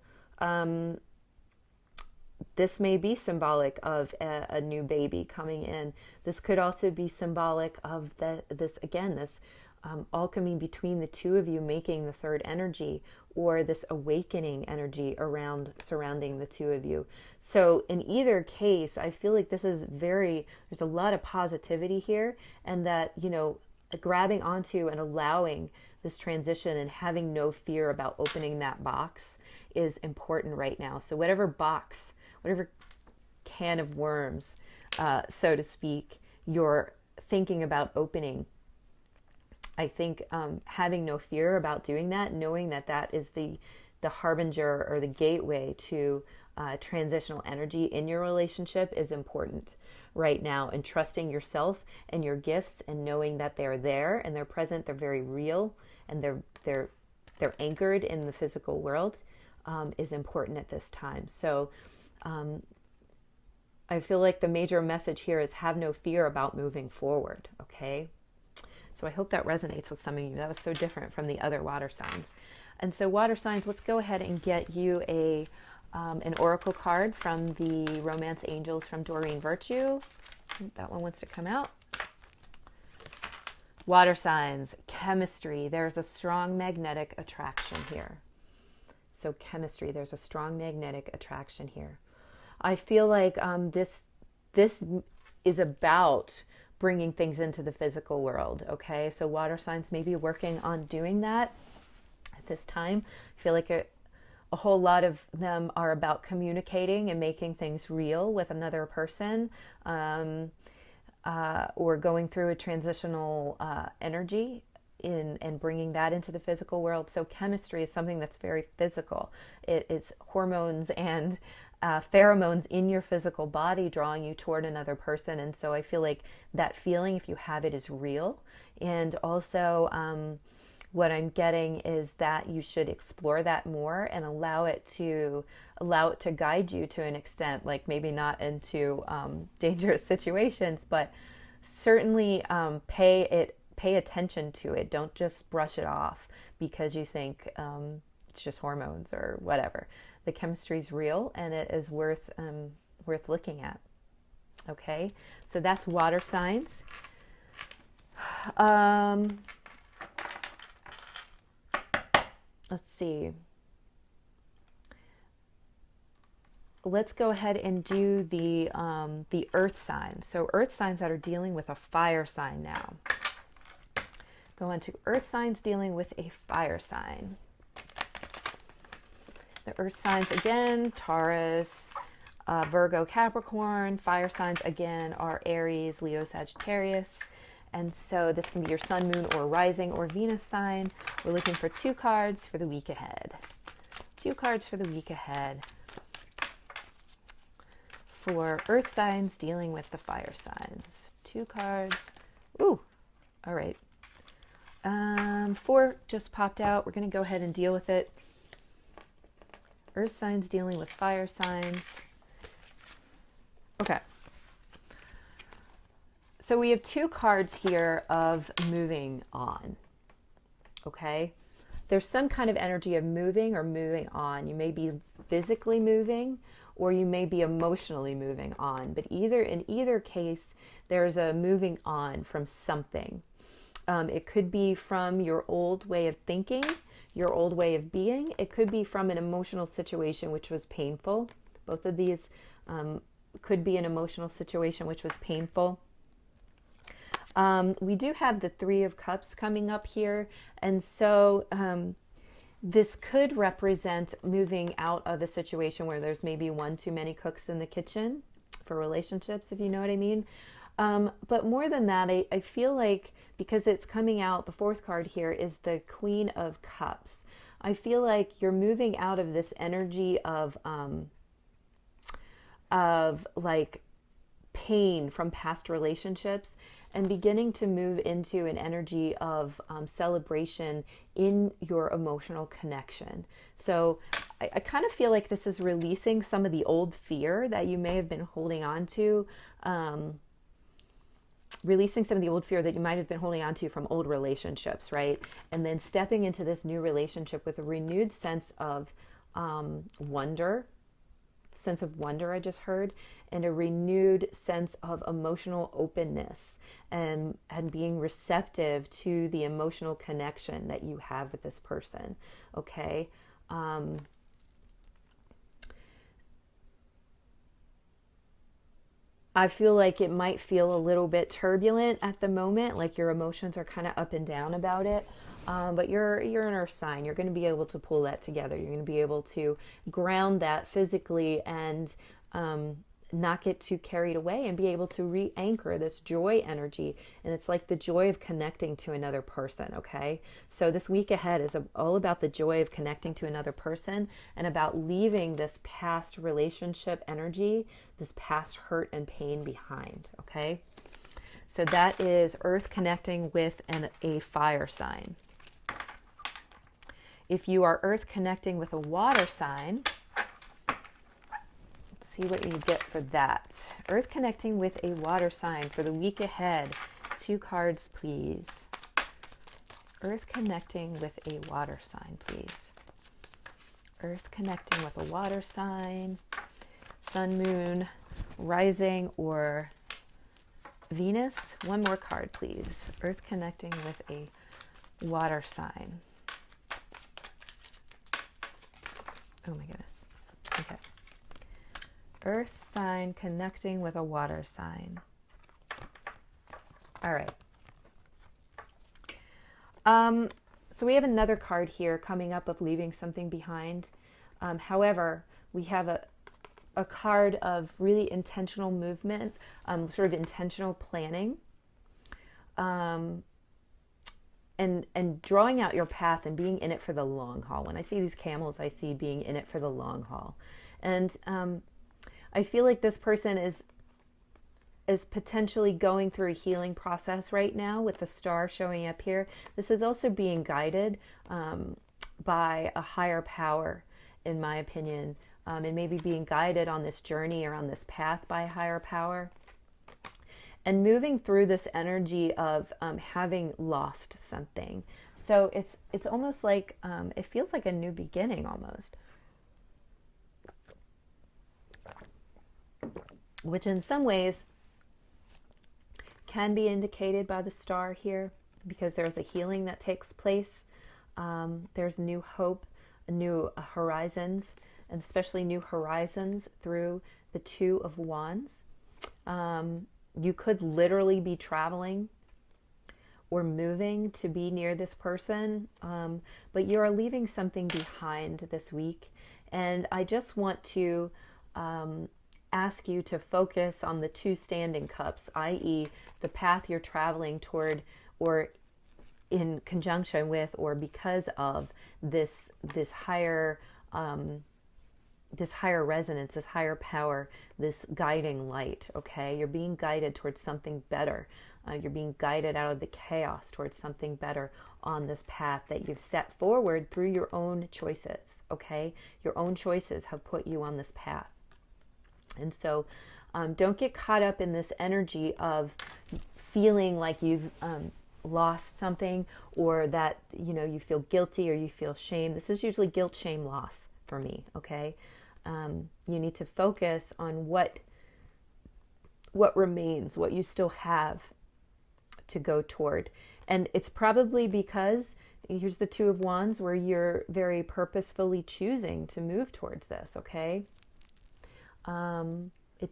Speaker 1: this may be symbolic of a new baby coming in. This could also be symbolic of this alchemy between the two of you, making the third energy, or this awakening energy surrounding the two of you. So in either case, I feel like there's a lot of positivity here, and that, grabbing onto and allowing this transition and having no fear about opening that box is important right now. So whatever can of worms, so to speak, you're thinking about opening, I think having no fear about doing that, knowing that is the harbinger or the gateway to transitional energy in your relationship is important right now. And trusting yourself and your gifts, and knowing that they're there and they're present, they're very real, and they're anchored in the physical world, is important at this time. So I feel like the major message here is have no fear about moving forward. Okay. So I hope that resonates with some of you. That was so different from the other water signs. And so water signs, let's go ahead and get you an oracle card from the Romance Angels from Doreen Virtue. That one wants to come out. Water signs, chemistry. There's a strong magnetic attraction here. So chemistry, there's a strong magnetic attraction here. I feel like this is about bringing things into the physical world. Okay, so water signs may be working on doing that at this time. I feel like a whole lot of them are about communicating and making things real with another person, or going through a transitional energy and bringing that into the physical world. So chemistry is something that's very physical. It is hormones and pheromones in your physical body drawing you toward another person. And so I feel like that feeling, if you have it, is real. And also what I'm getting is that you should explore that more and allow it to guide you to an extent, like maybe not into dangerous situations, but certainly pay attention to it. Don't just brush it off because you think it's just hormones or whatever. The chemistry is real, and it is worth looking at. Okay, so that's water signs. Let's see. Let's go ahead and do the earth signs. So earth signs that are dealing with a fire sign now. Go on to earth signs dealing with a fire sign. The earth signs again, Taurus, Virgo, Capricorn. Fire signs again are Aries, Leo, Sagittarius. And so this can be your sun, moon, or rising or Venus sign. We're looking for 2 cards for the week ahead. 2 cards for the week ahead for earth signs dealing with the fire signs. 2 cards. Ooh, all right. 4 just popped out. We're going to go ahead and deal with it. Earth signs dealing with fire signs. Okay. So we have 2 cards here of moving on. Okay. There's some kind of energy of moving or moving on. You may be physically moving, or you may be emotionally moving on. But in either case, there's a moving on from something. It could be from your old way of thinking, your old way of being. It could be from an emotional situation which was painful. Both of these could be an emotional situation which was painful. We do have the 3 of Cups coming up here. And so this could represent moving out of a situation where there's maybe one too many cooks in the kitchen for relationships, if you know what I mean. But more than that, I feel like, because it's coming out, the 4th card here is the Queen of Cups. I feel like you're moving out of this energy of like pain from past relationships, and beginning to move into an energy of celebration in your emotional connection. So I kind of feel like this is releasing some of the old fear that you may have been holding on to. Releasing some of the old fear that you might have been holding on to from old relationships, right? And then stepping into this new relationship with a renewed sense of wonder, I just heard, and a renewed sense of emotional openness, and being receptive to the emotional connection that you have with this person, okay? I feel like it might feel a little bit turbulent at the moment, like your emotions are kind of up and down about it. But you're an earth sign. You're going to be able to pull that together. You're going to be able to ground that physically and not get too carried away, and be able to re-anchor this joy energy. And it's like the joy of connecting to another person, okay? So this week ahead is all about the joy of connecting to another person, and about leaving this past relationship energy, this past hurt and pain behind, okay? So that is Earth connecting with a fire sign. If you are Earth connecting with a water sign, see what you get for that. Earth connecting with a water sign for the week ahead. 2 cards, please. Earth connecting with a water sign, please. Earth connecting with a water sign. Sun, moon, rising, or Venus. 1 more card, please. Earth connecting with a water sign. Oh my goodness. Okay. Earth sign connecting with a water sign. All right. So we have another card here coming up of leaving something behind. However, we have a card of really intentional movement, sort of intentional planning, and drawing out your path and being in it for the long haul. When I see these camels, I see being in it for the long haul. And I feel like this person is potentially going through a healing process right now with the star showing up here. This is also being guided by a higher power, in my opinion, and maybe being guided on this journey or on this path by a higher power. And moving through this energy of having lost something. So it's almost like, it feels like a new beginning almost. Which in some ways can be indicated by the star here, because there's a healing that takes place. There's new hope, new horizons, and especially new horizons through the 2 of Wands. You could literally be traveling or moving to be near this person, but you are leaving something behind this week. And I just want to ask you to focus on the 2 standing cups, i.e. the path you're traveling toward, or in conjunction with, or because of this higher resonance, this higher power, this guiding light, okay? You're being guided towards something better. You're being guided out of the chaos towards something better on this path that you've set forward through your own choices, okay? Your own choices have put you on this path. And so don't get caught up in this energy of feeling like you've lost something, or that you feel guilty or you feel shame. This is usually guilt, shame, loss for me, okay? You need to focus on what remains, what you still have to go toward. And it's probably because here's the 2 of Wands, where you're very purposefully choosing to move towards this, okay? It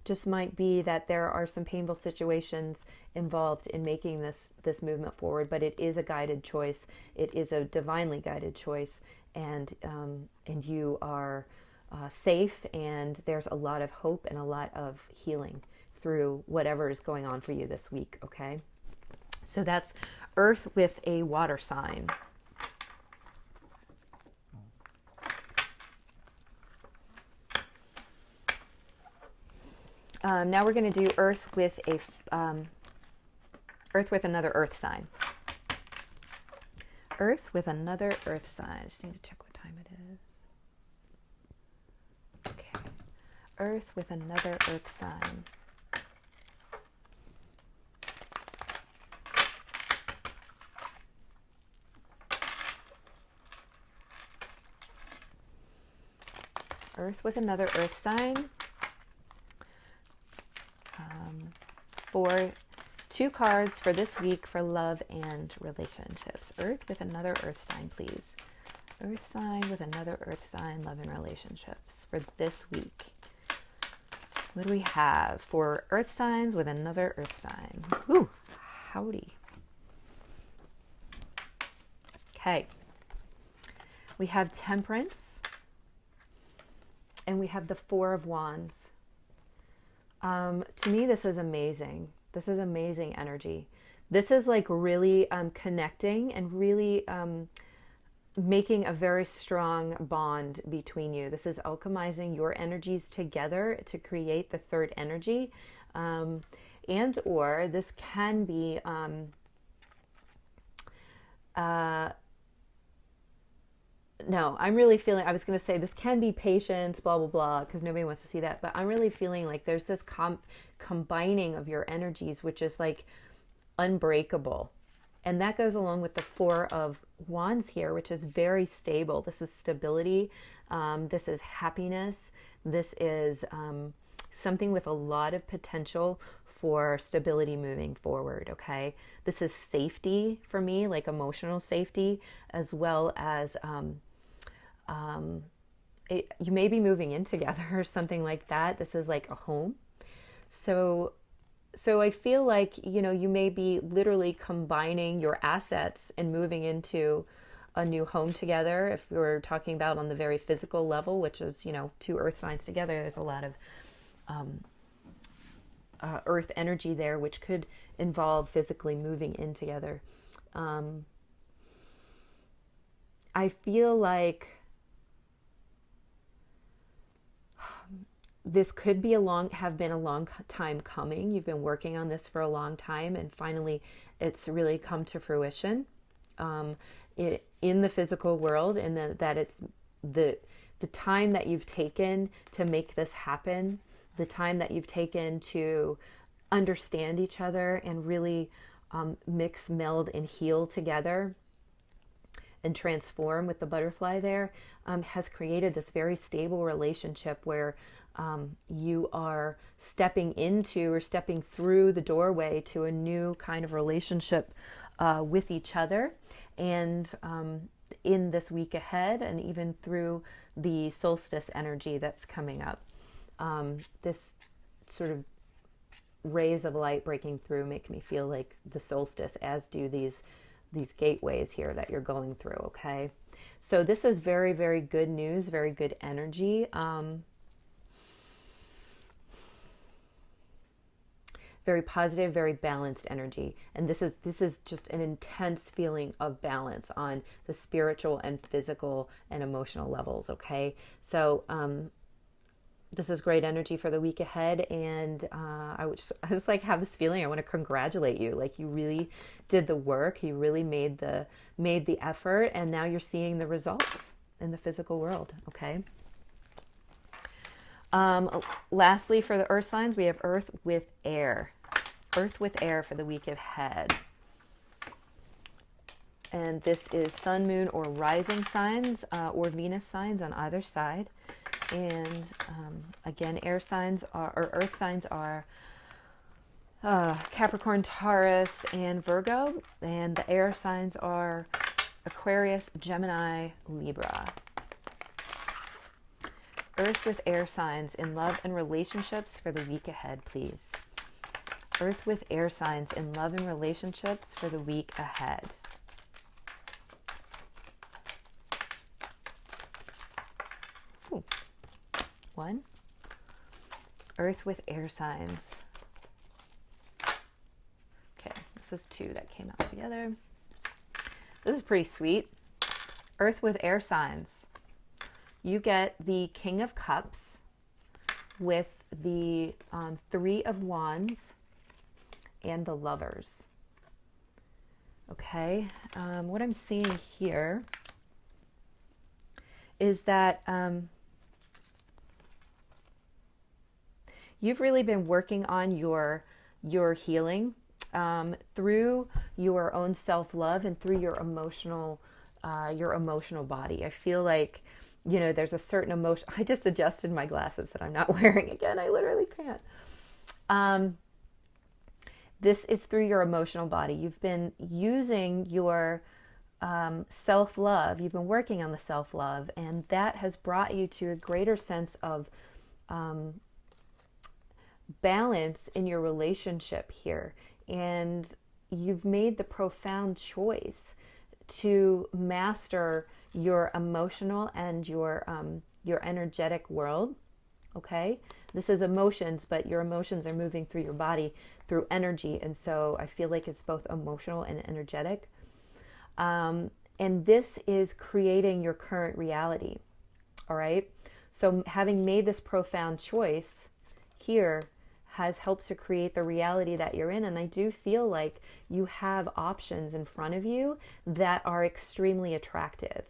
Speaker 1: just might be that there are some painful situations involved in making this movement forward, but it is a guided choice. It is a divinely guided choice, and you are safe, and there's a lot of hope and a lot of healing through whatever is going on for you this week, okay? So that's Earth with a water sign. Now we're going to do Earth with a Earth with another earth sign. Earth with another earth sign. I just need to check what time it is. Okay. Earth with another earth sign. Earth with another earth sign. For 2 cards for this week for love and relationships. Earth with another earth sign, please. Earth sign with another earth sign, love and relationships for this week. What do we have for earth signs with another earth sign? Ooh, howdy. Okay. We have Temperance. And we have the 4 of Wands. To me, this is amazing. This is amazing energy. This is like really connecting and really making a very strong bond between you. This is alchemizing your energies together to create the third energy. And or this can be no, I'm really feeling, I was going to say this can be patience, blah, blah, blah, because nobody wants to see that. But I'm really feeling like there's this combining of your energies, which is like unbreakable. And that goes along with the 4 of Wands here, which is very stable. This is stability. This is happiness. This is something with a lot of potential for stability moving forward, okay? This is safety for me, like emotional safety, as well as you may be moving in together or something like that. This is like a home. So I feel like, you know, you may be literally combining your assets and moving into a new home together. If we're talking about on the very physical level, which is, you know, 2 earth signs together, there's a lot of earth energy there, which could involve physically moving in together. I feel like this could be have been a long time coming. You've been working on this for a long time, and finally it's really come to fruition in the physical world, and that it's the time that you've taken to make this happen, the time that you've taken to understand each other and really mix, meld, and heal together and transform with the butterfly there, has created this very stable relationship where you are stepping into or stepping through the doorway to a new kind of relationship with each other. And in this week ahead, and even through the solstice energy that's coming up, this sort of rays of light breaking through make me feel like the solstice, as do these gateways here that you're going through, okay? So this is very, very good news, very good energy. Very positive, very balanced energy. And this is just an intense feeling of balance on the spiritual and physical and emotional levels, okay? So this is great energy for the week ahead, and I just like have this feeling I want to congratulate you. Like, you really did the work, you really made the effort, and now you're seeing the results in the physical world, okay? Lastly, for the earth signs, we have earth with air. Earth with air for the week ahead. And this is sun, moon, or rising signs, or Venus signs on either side. And again, air signs or earth signs are Capricorn, Taurus, and Virgo. And the air signs are Aquarius, Gemini, Libra. Earth with air signs in love and relationships for the week ahead, please. Earth with air signs in love and relationships for the week ahead. Ooh. 1. Earth with air signs. Okay, this is 2 that came out together. This is pretty sweet. Earth with air signs. You get the King of Cups with the 3 of Wands and the Lovers. Okay, what I'm seeing here is that you've really been working on your healing through your own self-love and through your emotional body. I feel like, you know, there's a certain emotion. I just adjusted my glasses that I'm not wearing again. I literally can't. This is through your emotional body. You've been using your self-love. You've been working on the self-love, and that has brought you to a greater sense of balance in your relationship here. And you've made the profound choice to master your emotional and your energetic world. Okay, this is emotions, but your emotions are moving through your body through energy, and so I feel like it's both emotional and energetic. And this is creating your current reality. All right, so having made this profound choice here has helped to create the reality that you're in. And I do feel like you have options in front of you that are extremely attractive.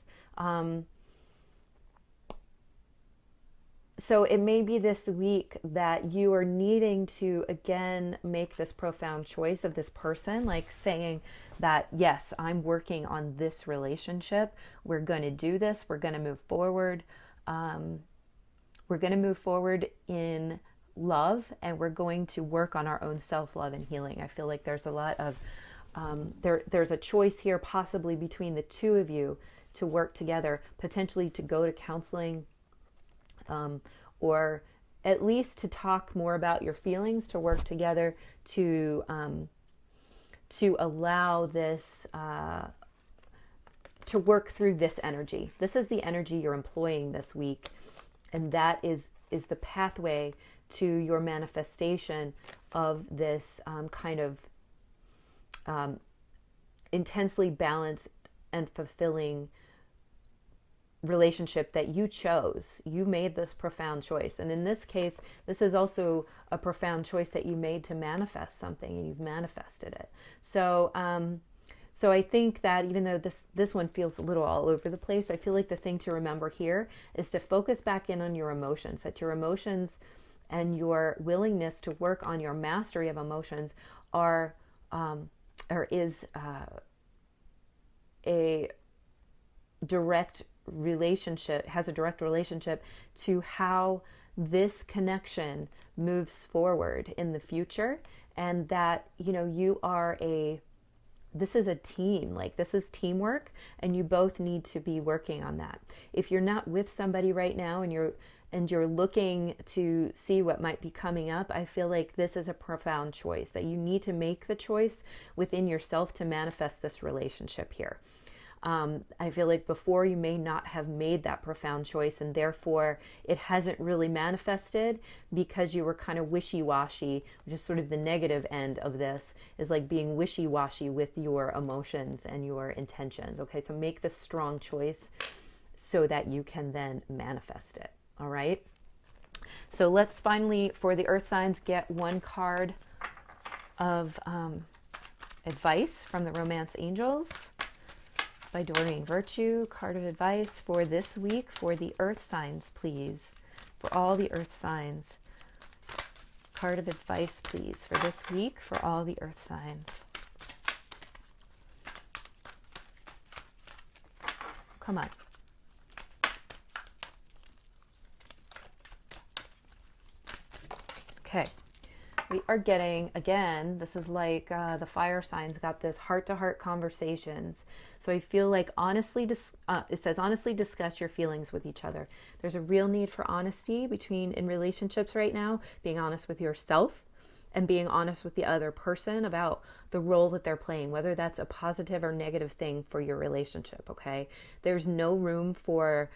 Speaker 1: So it may be this week that you are needing to again make this profound choice of this person, like saying that, yes, I'm working on this relationship. We're going to do this. We're going to move forward. We're going to move forward in love, and we're going to work on our own self-love and healing. I feel like there's a lot of there's a choice here possibly between the two of you to work together, potentially to go to counseling, or at least to talk more about your feelings, to work together to allow this to work through this energy. This is the energy you're employing this week, and that is the pathway to your manifestation of this kind of intensely balanced and fulfilling relationship that you chose. You made this profound choice. And in this case, this is also a profound choice that you made to manifest something, and you've manifested it. So, so I think that even though this one feels a little all over the place, I feel like the thing to remember here is to focus back in on your emotions, that your emotions and your willingness to work on your mastery of emotions is a direct relationship, has a direct relationship to how this connection moves forward in the future. And that, you know, this is a team, like this is teamwork, and you both need to be working on that. If you're not with somebody right now and you're looking to see what might be coming up, I feel like this is a profound choice, that you need to make the choice within yourself to manifest this relationship here. I feel like before you may not have made that profound choice, and therefore it hasn't really manifested because you were kind of wishy-washy, which is sort of the negative end of this, is like being wishy-washy with your emotions and your intentions. Okay, so make this strong choice so that you can then manifest it. All right. So let's finally, for the earth signs, get one card of advice from the Romance Angels by Doreen Virtue. Card of advice for this week for the earth signs, please. For all the earth signs. Card of advice, please, for this week for all the earth signs. Come on. Okay, we are getting, again, this is like the fire signs got this heart-to-heart conversations. So I feel like it says honestly discuss your feelings with each other. There's a real need for honesty in relationships right now, being honest with yourself and being honest with the other person about the role that they're playing, whether that's a positive or negative thing for your relationship, okay? There's no room for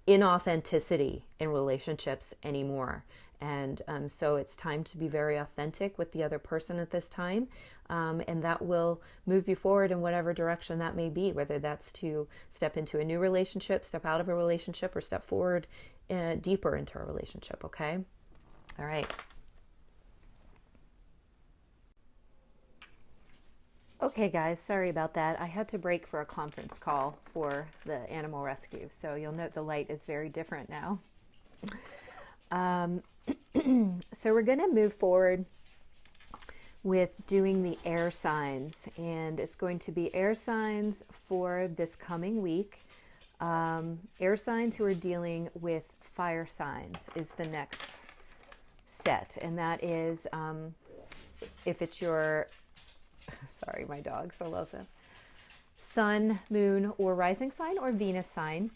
Speaker 1: inauthenticity in relationships anymore. And so it's time to be very authentic with the other person at this time. And that will move you forward in whatever direction that may be, whether that's to step into a new relationship, step out of a relationship, or step forward deeper into a relationship, okay? All right. Okay, guys, sorry about that. I had to break for a conference call for the animal rescue, so you'll note the light is very different now. Um, so we're going to move forward with doing the air signs, and it's going to be air signs for this coming week. Air signs who are dealing with fire signs is the next set, and that is if it's your sorry, my dogs, I love them, sun, moon, or rising sign, or Venus sign.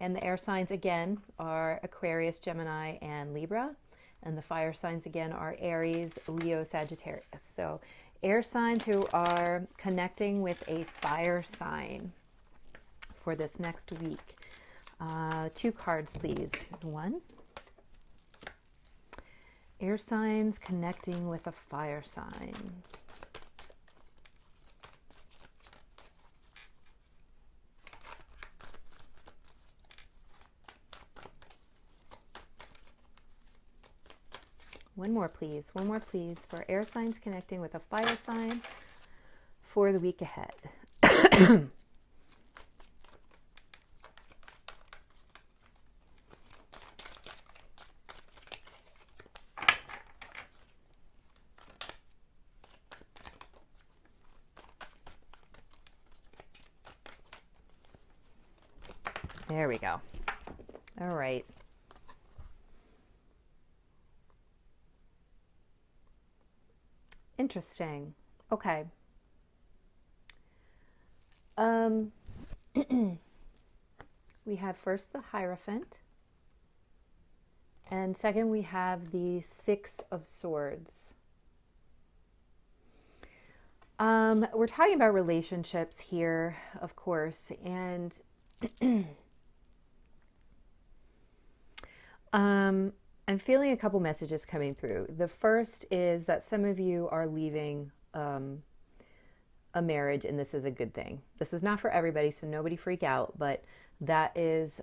Speaker 1: And the air signs again are Aquarius, Gemini, and Libra. And the fire signs again are Aries, Leo, Sagittarius. So air signs who are connecting with a fire sign for this next week. 2 cards, please. Here's one. Air signs connecting with a fire sign. One more, please. One more, please, for air signs connecting with a fire sign for the week ahead. There we go. All right. Interesting. Okay. We have first the Hierophant, and second we have the 6 of Swords. We're talking about relationships here, of course, and I'm feeling a couple messages coming through. The first is that some of you are leaving a marriage, and this is a good thing. This is not for everybody, so nobody freak out, but that is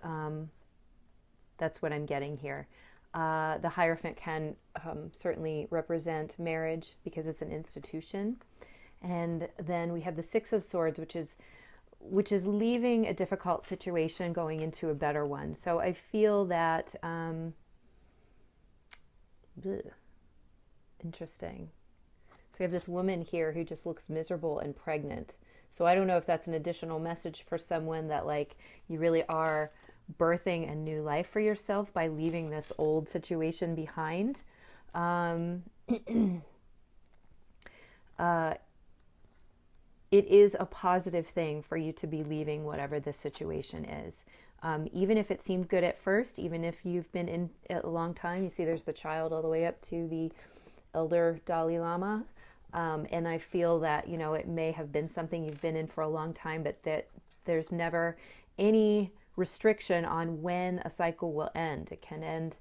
Speaker 1: that's what I'm getting here. The Hierophant can certainly represent marriage because it's an institution. And then we have the 6 of Swords, which is leaving a difficult situation going into a better one. So I feel that interesting. So we have this woman here who just looks miserable and pregnant. So I don't know if that's an additional message for someone that like you really are birthing a new life for yourself by leaving this old situation behind. It is a positive thing for you to be leaving whatever this situation is. Even if it seemed good at first, even if you've been in it a long time, you see there's the child all the way up to the elder Dalai Lama. And I feel that, you know, it may have been something you've been in for a long time, but that there's never any restriction on when a cycle will end. It can end,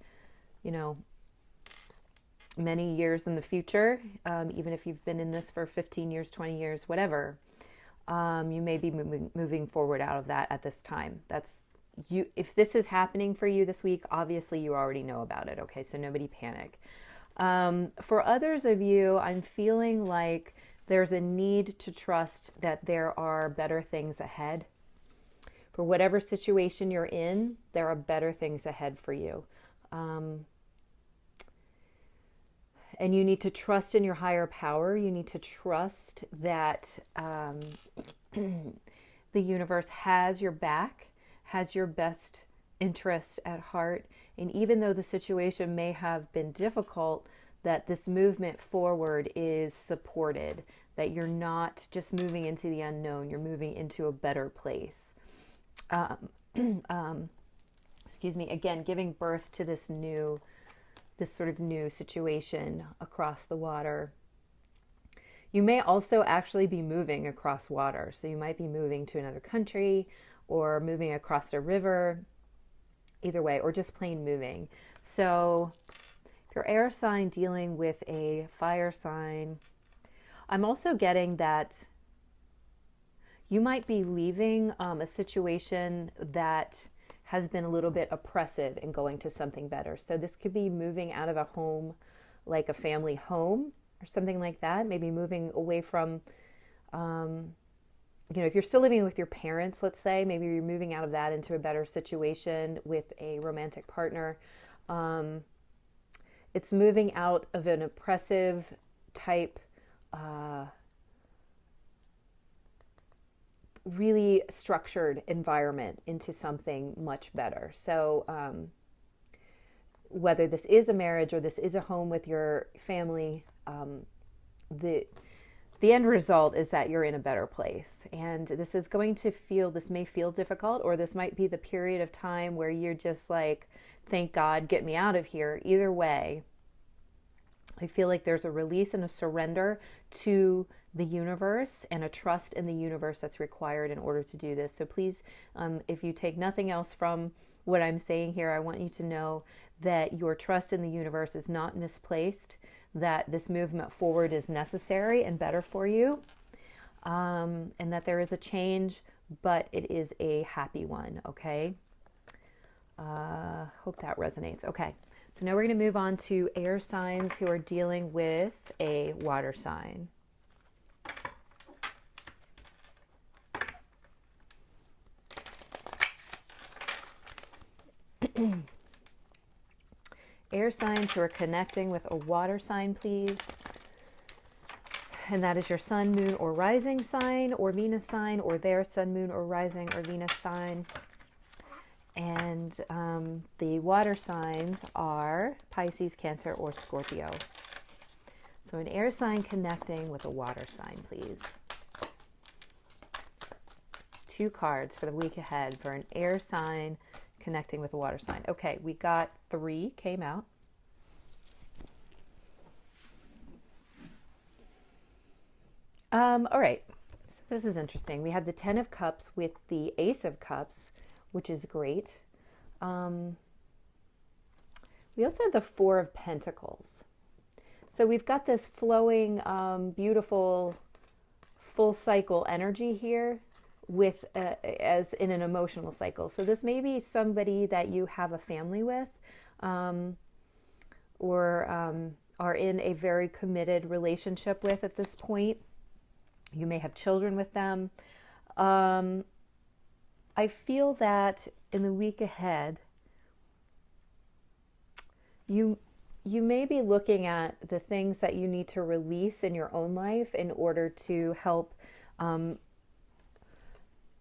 Speaker 1: you know, many years in the future, even if you've been in this for 15 years, 20 years, whatever. You may be moving forward out of that at this time. That's you. If this is happening for you this week, obviously you already know about it. Okay, so nobody panic. For others of you, I'm feeling like there's a need to trust that there are better things ahead. For whatever situation you're in, there are better things ahead for you. And you need to trust in your higher power. You need to trust that the universe has your back, has your best interest at heart. And even though the situation may have been difficult, that this movement forward is supported, that you're not just moving into the unknown, you're moving into a better place. Excuse me, again, giving birth to this sort of new situation across the water. You may also actually be moving across water. So you might be moving to another country or moving across a river, either way, or just plain moving. So if you're air sign dealing with a fire sign, I'm also getting that you might be leaving a situation that has been a little bit oppressive and going to something better. So this could be moving out of a home, like a family home or something like that. Maybe moving away from If you're still living with your parents, let's say, maybe you're moving out of that into a better situation with a romantic partner. It's moving out of an oppressive type, really structured environment into something much better. So, whether this is a marriage or this is a home with your family, the end result is that you're in a better place. And this may feel difficult, or this might be the period of time where you're just like, thank God, get me out of here. Either way, I feel like there's a release and a surrender to the universe and a trust in the universe that's required in order to do this. So please, if you take nothing else from what I'm saying here, I want you to know that your trust in the universe is not misplaced, that this movement forward is necessary and better for you, and that there is a change, but it is a happy one, okay? Hope that resonates. Okay, so now we're going to move on to air signs who are dealing with a water sign. Air signs who are connecting with a water sign, please. And that is your sun, moon, or rising sign, or Venus sign, or their sun, moon, or rising, or Venus sign. And the water signs are Pisces, Cancer, or Scorpio. So an air sign connecting with a water sign, please. 2 cards for the week ahead for an air sign connecting with a water sign. Okay, we got 3 came out. All right, so this is interesting. We had the 10 of Cups with the Ace of Cups, which is great. We also have the 4 of Pentacles. So we've got this flowing, beautiful, full cycle energy here with as in an emotional cycle. So this may be somebody that you have a family with, or are in a very committed relationship with at this point. You may have children with them. I feel that in the week ahead, you may be looking at the things that you need to release in your own life in order to help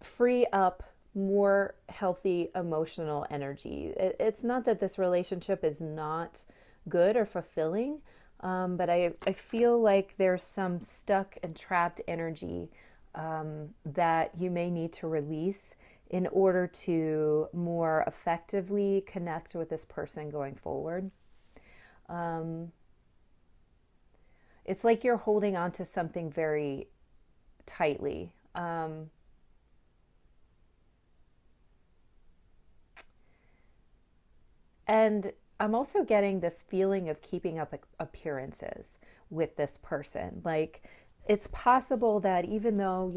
Speaker 1: free up more healthy emotional energy. It's not that this relationship is not good or fulfilling, but I feel like there's some stuck and trapped energy that you may need to release in order to more effectively connect with this person going forward. It's like you're holding on to something very tightly. And I'm also getting this feeling of keeping up appearances with this person. Like, it's possible that even though,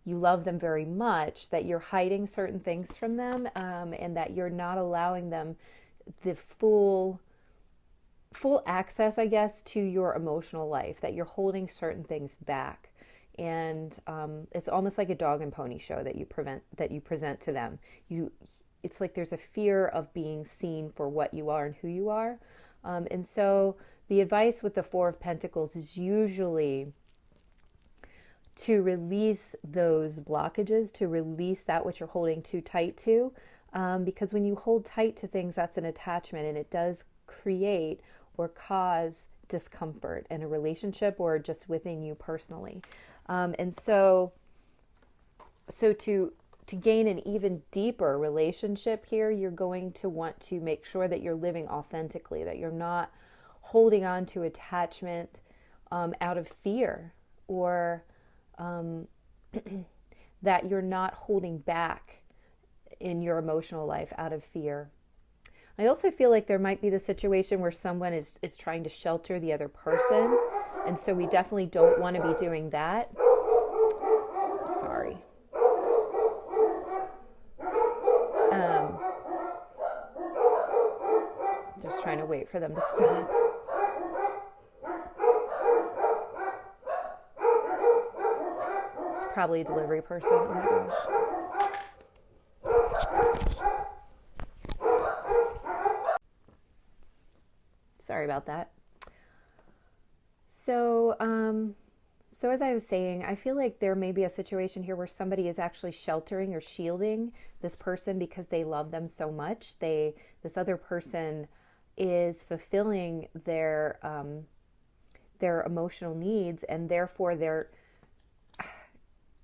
Speaker 1: you love them very much, that you're hiding certain things from them, and that you're not allowing them the full access, I guess, to your emotional life, that you're holding certain things back. And it's almost like a dog and pony show that you present to them. It's like there's a fear of being seen for what you are and who you are. And so the advice with the 4 of Pentacles is usually to release those blockages, to release that which you're holding too tight to. Because when you hold tight to things, that's an attachment, and it does create or cause discomfort in a relationship or just within you personally. And so to gain an even deeper relationship here, you're going to want to make sure that you're living authentically, that you're not holding on to attachment out of fear, or that you're not holding back in your emotional life out of fear. I also feel like there might be the situation where someone is trying to shelter the other person, and so we definitely don't want to be doing that. Sorry. Just trying to wait for them to stop. probably a delivery person. Oh my gosh. Sorry about that. So, so as I was saying, I feel like there may be a situation here where somebody is actually sheltering or shielding this person because they love them so much. This other person is fulfilling their emotional needs, and therefore they're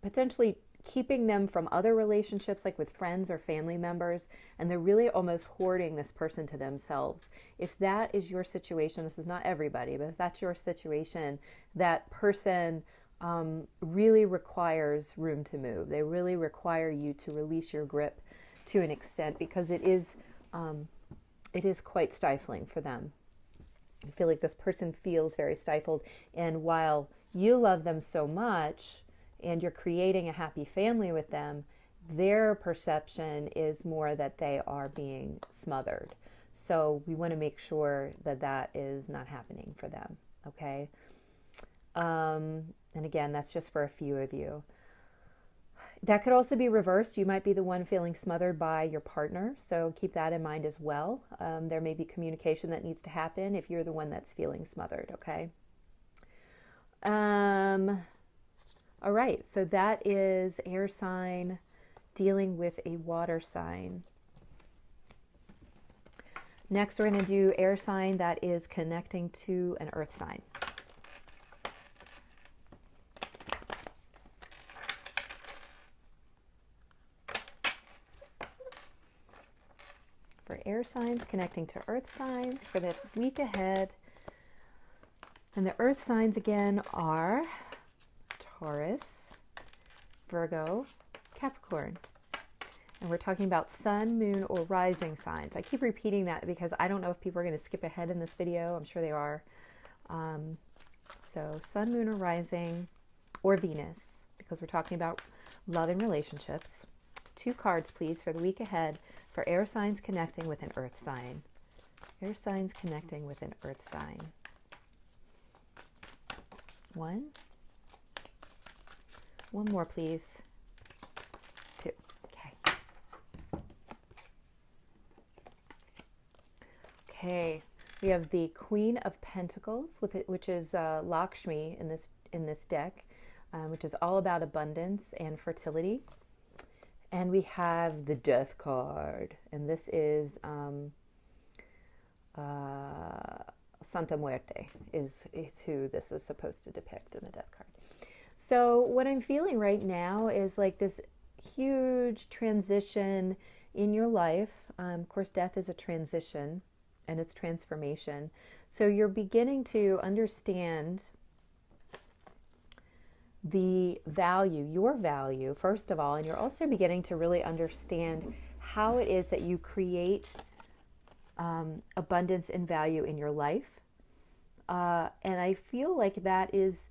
Speaker 1: potentially keeping them from other relationships, like with friends or family members, and they're really almost hoarding this person to themselves. If that is your situation, this is not everybody, but if that's your situation, that person really requires room to move. They really require you to release your grip to an extent, because it is quite stifling for them. I feel like this person feels very stifled, and while you love them so much and you're creating a happy family with them, their perception is more that they are being smothered. So we want to make sure that that is not happening for them, okay? And again, that's just for a few of you. That could also be reversed. You might be the one feeling smothered by your partner, so keep that in mind as well. There may be communication that needs to happen if you're the one that's feeling smothered, okay? All right, so that is air sign dealing with a water sign. Next, we're going to do air sign that is connecting to an earth sign. For air signs connecting to earth signs for the week ahead. And the earth signs again are Taurus, Virgo, Capricorn. And we're talking about sun, moon, or rising signs. I keep repeating that because I don't know if people are going to skip ahead in this video. I'm sure they are. So sun, moon, or rising, or Venus, because we're talking about love and relationships. 2 cards, please, for the week ahead for air signs connecting with an earth sign. Air signs connecting with an earth sign. 1. One more, please. 2. Okay. Okay. We have the Queen of Pentacles, with it, which is Lakshmi in this deck, which is all about abundance and fertility. And we have the Death card, and this is Santa Muerte is who this is supposed to depict in the Death card. So what I'm feeling right now is like this huge transition in your life. Of course, death is a transition and it's transformation. So you're beginning to understand the value, your value, first of all, and you're also beginning to really understand how it is that you create abundance and value in your life. And I feel like that is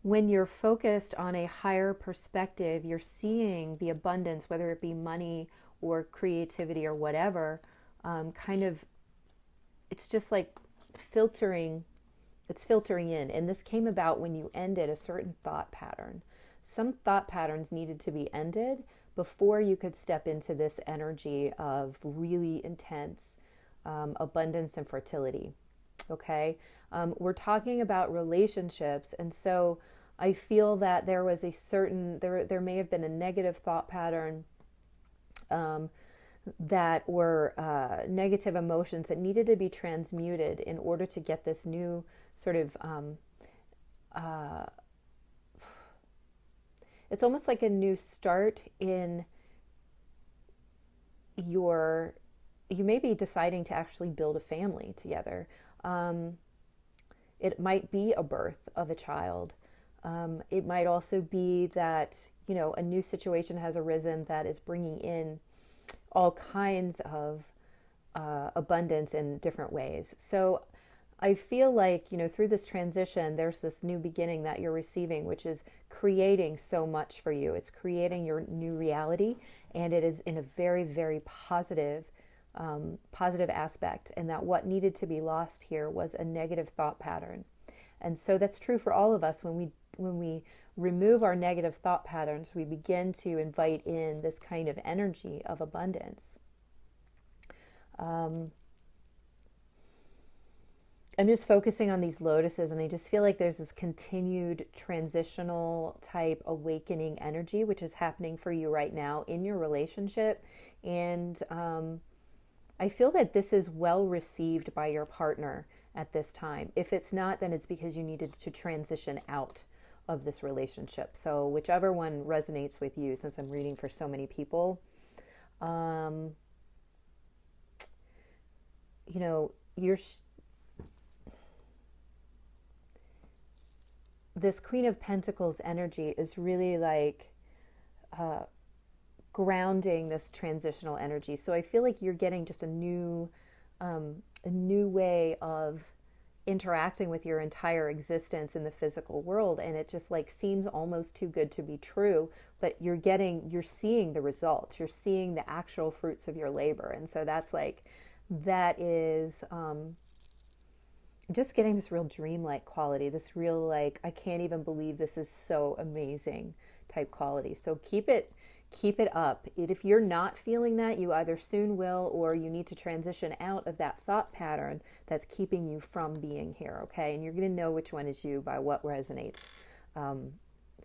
Speaker 1: when you're focused on a higher perspective, you're seeing the abundance, whether it be money or creativity or whatever, kind of, it's just like filtering. It's filtering in. And this came about when you ended a certain thought pattern. Some thought patterns needed to be ended before you could step into this energy of really intense abundance and fertility. Okay? We're talking about relationships. And so I feel that there was a certain, there may have been a negative thought pattern that were negative emotions that needed to be transmuted in order to get this new sort of, it's almost like a new start in you may be deciding to actually build a family together. It might be a birth of a child. It might also be that, a new situation has arisen that is bringing in all kinds of abundance in different ways. So I feel like, through this transition, there's this new beginning that you're receiving, which is creating so much for you. It's creating your new reality, and it is in a very, very positive aspect. And that what needed to be lost here was a negative thought pattern. And so that's true for all of us when we remove our negative thought patterns, we begin to invite in this kind of energy of abundance. I'm just focusing on these lotuses, and I just feel like there's this continued transitional type awakening energy, which is happening for you right now in your relationship. And I feel that this is well received by your partner at this time. If it's not, then it's because you needed to transition out of this relationship. So whichever one resonates with you, since I'm reading for so many people, you know, this Queen of Pentacles energy is really like grounding this transitional energy. So I feel like you're getting just a new way of interacting with your entire existence in the physical world, and it just like seems almost too good to be true, but you're seeing the results, you're seeing the actual fruits of your labor. And so that is just getting this real dreamlike quality, this real like, I can't even believe this is so amazing type quality. So keep it up. If you're not feeling that, you either soon will, or you need to transition out of that thought pattern that's keeping you from being here, okay? And you're going to know which one is you by what resonates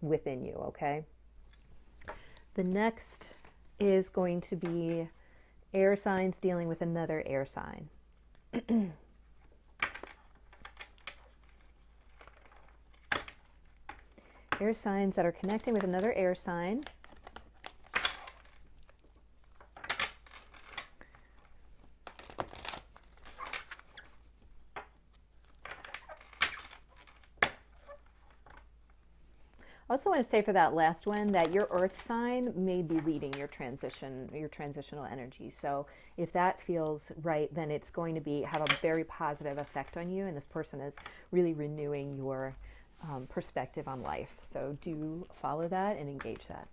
Speaker 1: within you, okay? The next is going to be air signs dealing with another air sign. Air signs that are connecting with another air sign. I also want to say for that last one that your earth sign may be leading your transitional energy. So if that feels right, then it's going to have a very positive effect on you, and this person is really renewing your perspective on life. So do follow that and engage that.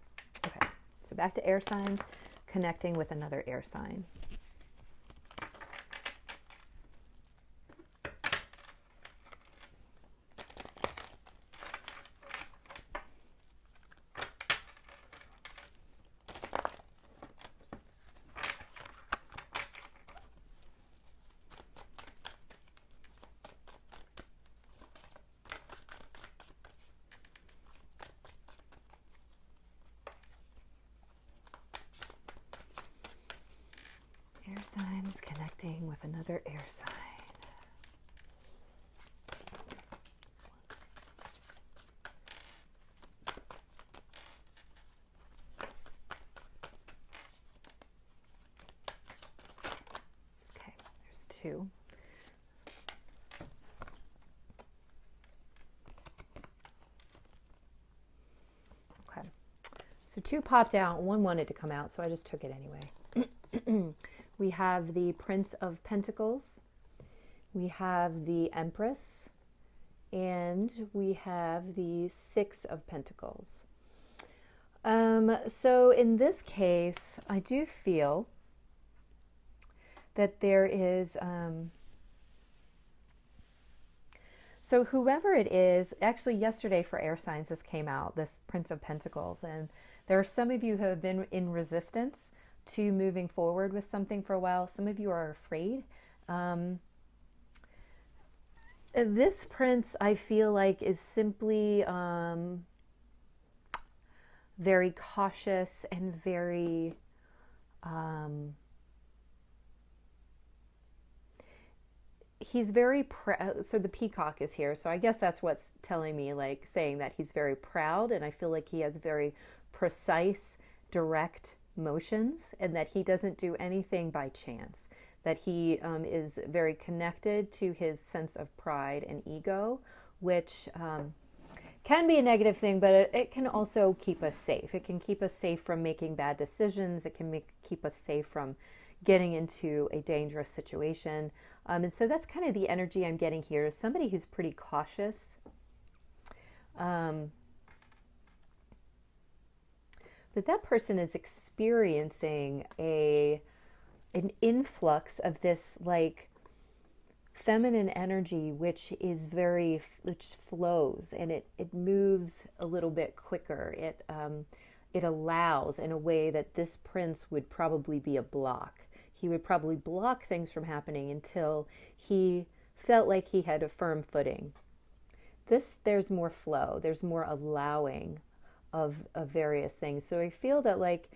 Speaker 1: Okay, so back to air signs, connecting with another air sign. Air signs connecting with another air sign. Okay, there's two. Okay, so two popped out, one wanted to come out, so I just took it anyway. We have the Prince of Pentacles, we have the Empress, and we have the Six of Pentacles. So in this case, I do feel that there is, so whoever it is, actually yesterday for air signs, this came out, this Prince of Pentacles, and there are some of you who have been in resistance to moving forward with something for a while. Some of you are afraid. This prince, I feel like, is simply very cautious and very he's very proud. So the peacock is here, so I guess that's what's telling me, like saying that he's very proud, and I feel like he has very precise, direct motions, and that he doesn't do anything by chance, that he is very connected to his sense of pride and ego, which can be a negative thing, but it can also keep us safe. It can keep us safe from making bad decisions. It can keep us safe from getting into a dangerous situation. And so that's kind of the energy I'm getting here, is somebody who's pretty cautious. But that person is experiencing an influx of this like feminine energy, which flows, and it moves a little bit quicker. It allows in a way that this prince would probably be a block. He would probably block things from happening until he felt like he had a firm footing. There's more flow, there's more allowing of various things. So I feel that, like,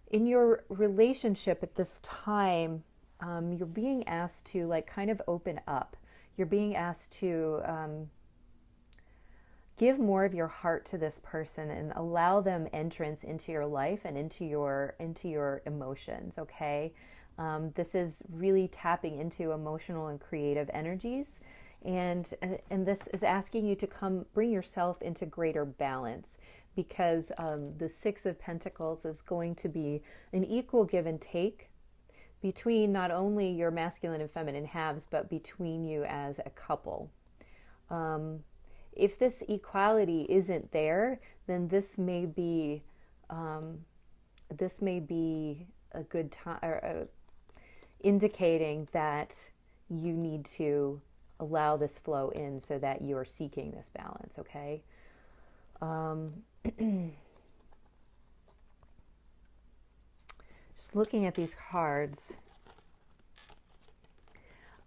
Speaker 1: in your relationship at this time, you're being asked to, like, kind of open up. You're being asked to give more of your heart to this person and allow them entrance into your life and into your emotions. Okay, this is really tapping into emotional and creative energies, and this is asking you to come bring yourself into greater balance, because the Six of Pentacles is going to be an equal give and take between not only your masculine and feminine halves, but between you as a couple. If this equality isn't there, then this may be a good time, or indicating that you need to allow this flow in so that you're seeking this balance. Okay. Just looking at these cards,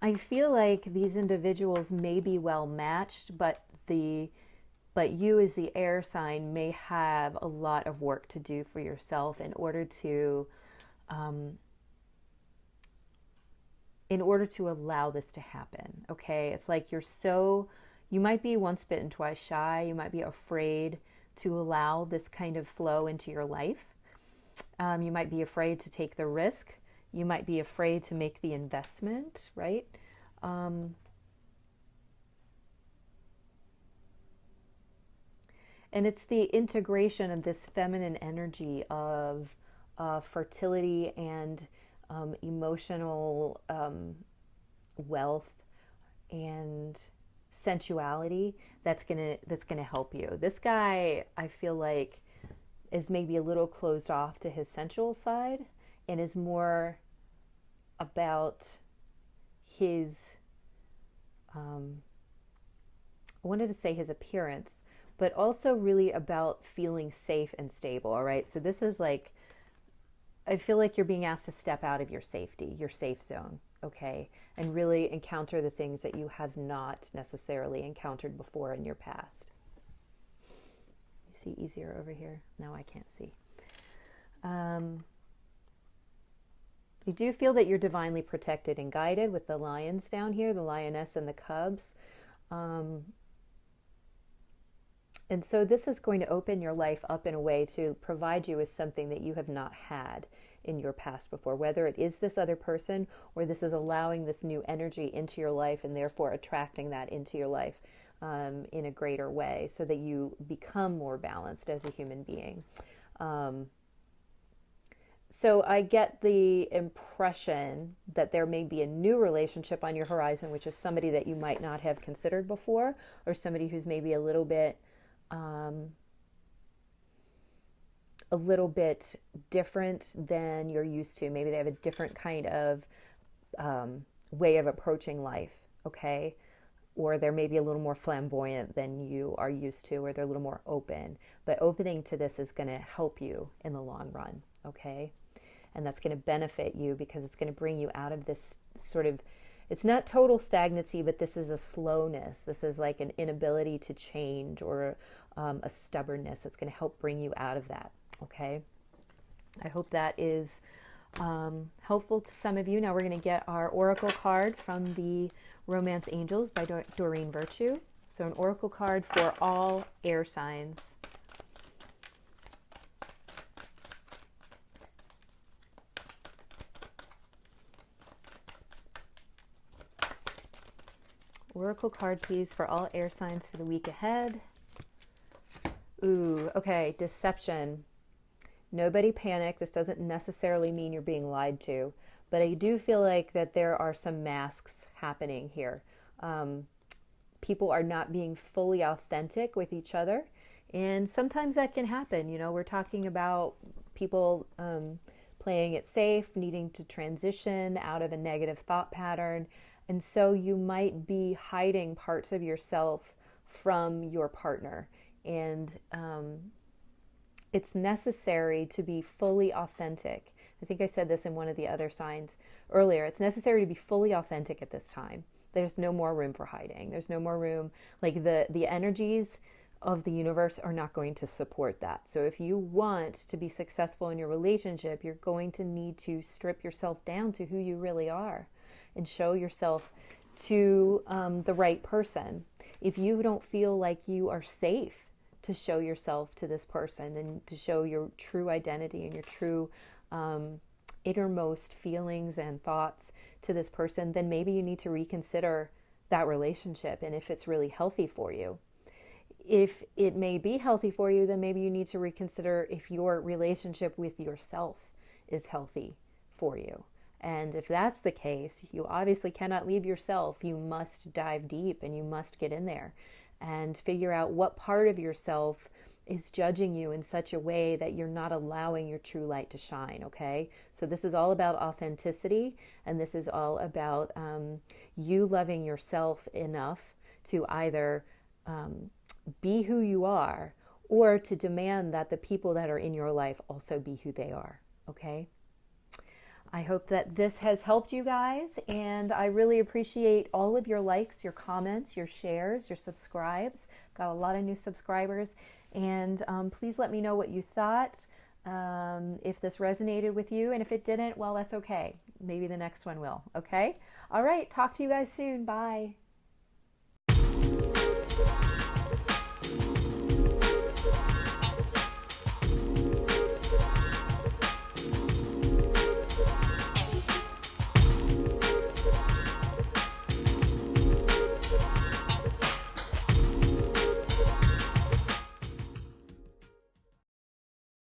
Speaker 1: I feel like these individuals may be well matched, but you as the air sign may have a lot of work to do for yourself in order to allow this to happen. Okay, it's like you might be once bitten, twice shy. You might be afraid to allow this kind of flow into your life. You might be afraid to take the risk. You might be afraid to make the investment, right? And it's the integration of this feminine energy of fertility and emotional wealth and sensuality that's gonna help you. This guy, I feel like, is maybe a little closed off to his sensual side and is more about his I wanted to say his appearance, but also really about feeling safe and stable. All right, so this is like, I feel like you're being asked to step out of your safety, your safe zone, okay, and really encounter the things that you have not necessarily encountered before in your past. You see easier over here? Now I can't see. You do feel that you're divinely protected and guided with the lions down here, the lioness and the cubs. And so this is going to open your life up in a way to provide you with something that you have not had in your past before, whether it is this other person or this is allowing this new energy into your life and therefore attracting that into your life in a greater way so that you become more balanced as a human being. So I get the impression that there may be a new relationship on your horizon, which is somebody that you might not have considered before, or somebody who's maybe a little bit different than you're used to. Maybe they have a different kind of way of approaching life, okay? Or they're maybe a little more flamboyant than you are used to, or they're a little more open. But opening to this is going to help you in the long run, okay? And that's going to benefit you because it's going to bring you out of this sort of, it's not total stagnancy, but this is a slowness. This is like an inability to change or a stubbornness. It's going to help bring you out of that, okay? I hope that is helpful to some of you. Now we're going to get our oracle card from the Romance Angels by Doreen Virtue. So an oracle card for all air signs. Oracle card, please, for all air signs for the week ahead. Ooh, okay, deception. Nobody panic. This doesn't necessarily mean you're being lied to, but I do feel like that there are some masks happening here. People are not being fully authentic with each other, and sometimes that can happen. You know, we're talking about people playing it safe, needing to transition out of a negative thought pattern. And so you might be hiding parts of yourself from your partner. And it's necessary to be fully authentic. I think I said this in one of the other signs earlier. It's necessary to be fully authentic at this time. There's no more room for hiding. There's no more room. Like the energies of the universe are not going to support that. So if you want to be successful in your relationship, you're going to need to strip yourself down to who you really are and show yourself to the right person. If you don't feel like you are safe to show yourself to this person and to show your true identity and your true innermost feelings and thoughts to this person, then maybe you need to reconsider that relationship and if it's really healthy for you. If it may be healthy for you, then maybe you need to reconsider if your relationship with yourself is healthy for you. And if that's the case, you obviously cannot leave yourself. You must dive deep and you must get in there and figure out what part of yourself is judging you in such a way that you're not allowing your true light to shine, okay? So this is all about authenticity, and this is all about you loving yourself enough to either be who you are or to demand that the people that are in your life also be who they are, okay? I hope that this has helped you guys, and I really appreciate all of your likes, your comments, your shares, your subscribes. Got a lot of new subscribers, and please let me know what you thought, if this resonated with you, and if it didn't, well, that's okay. Maybe the next one will, okay? All right, talk to you guys soon. Bye.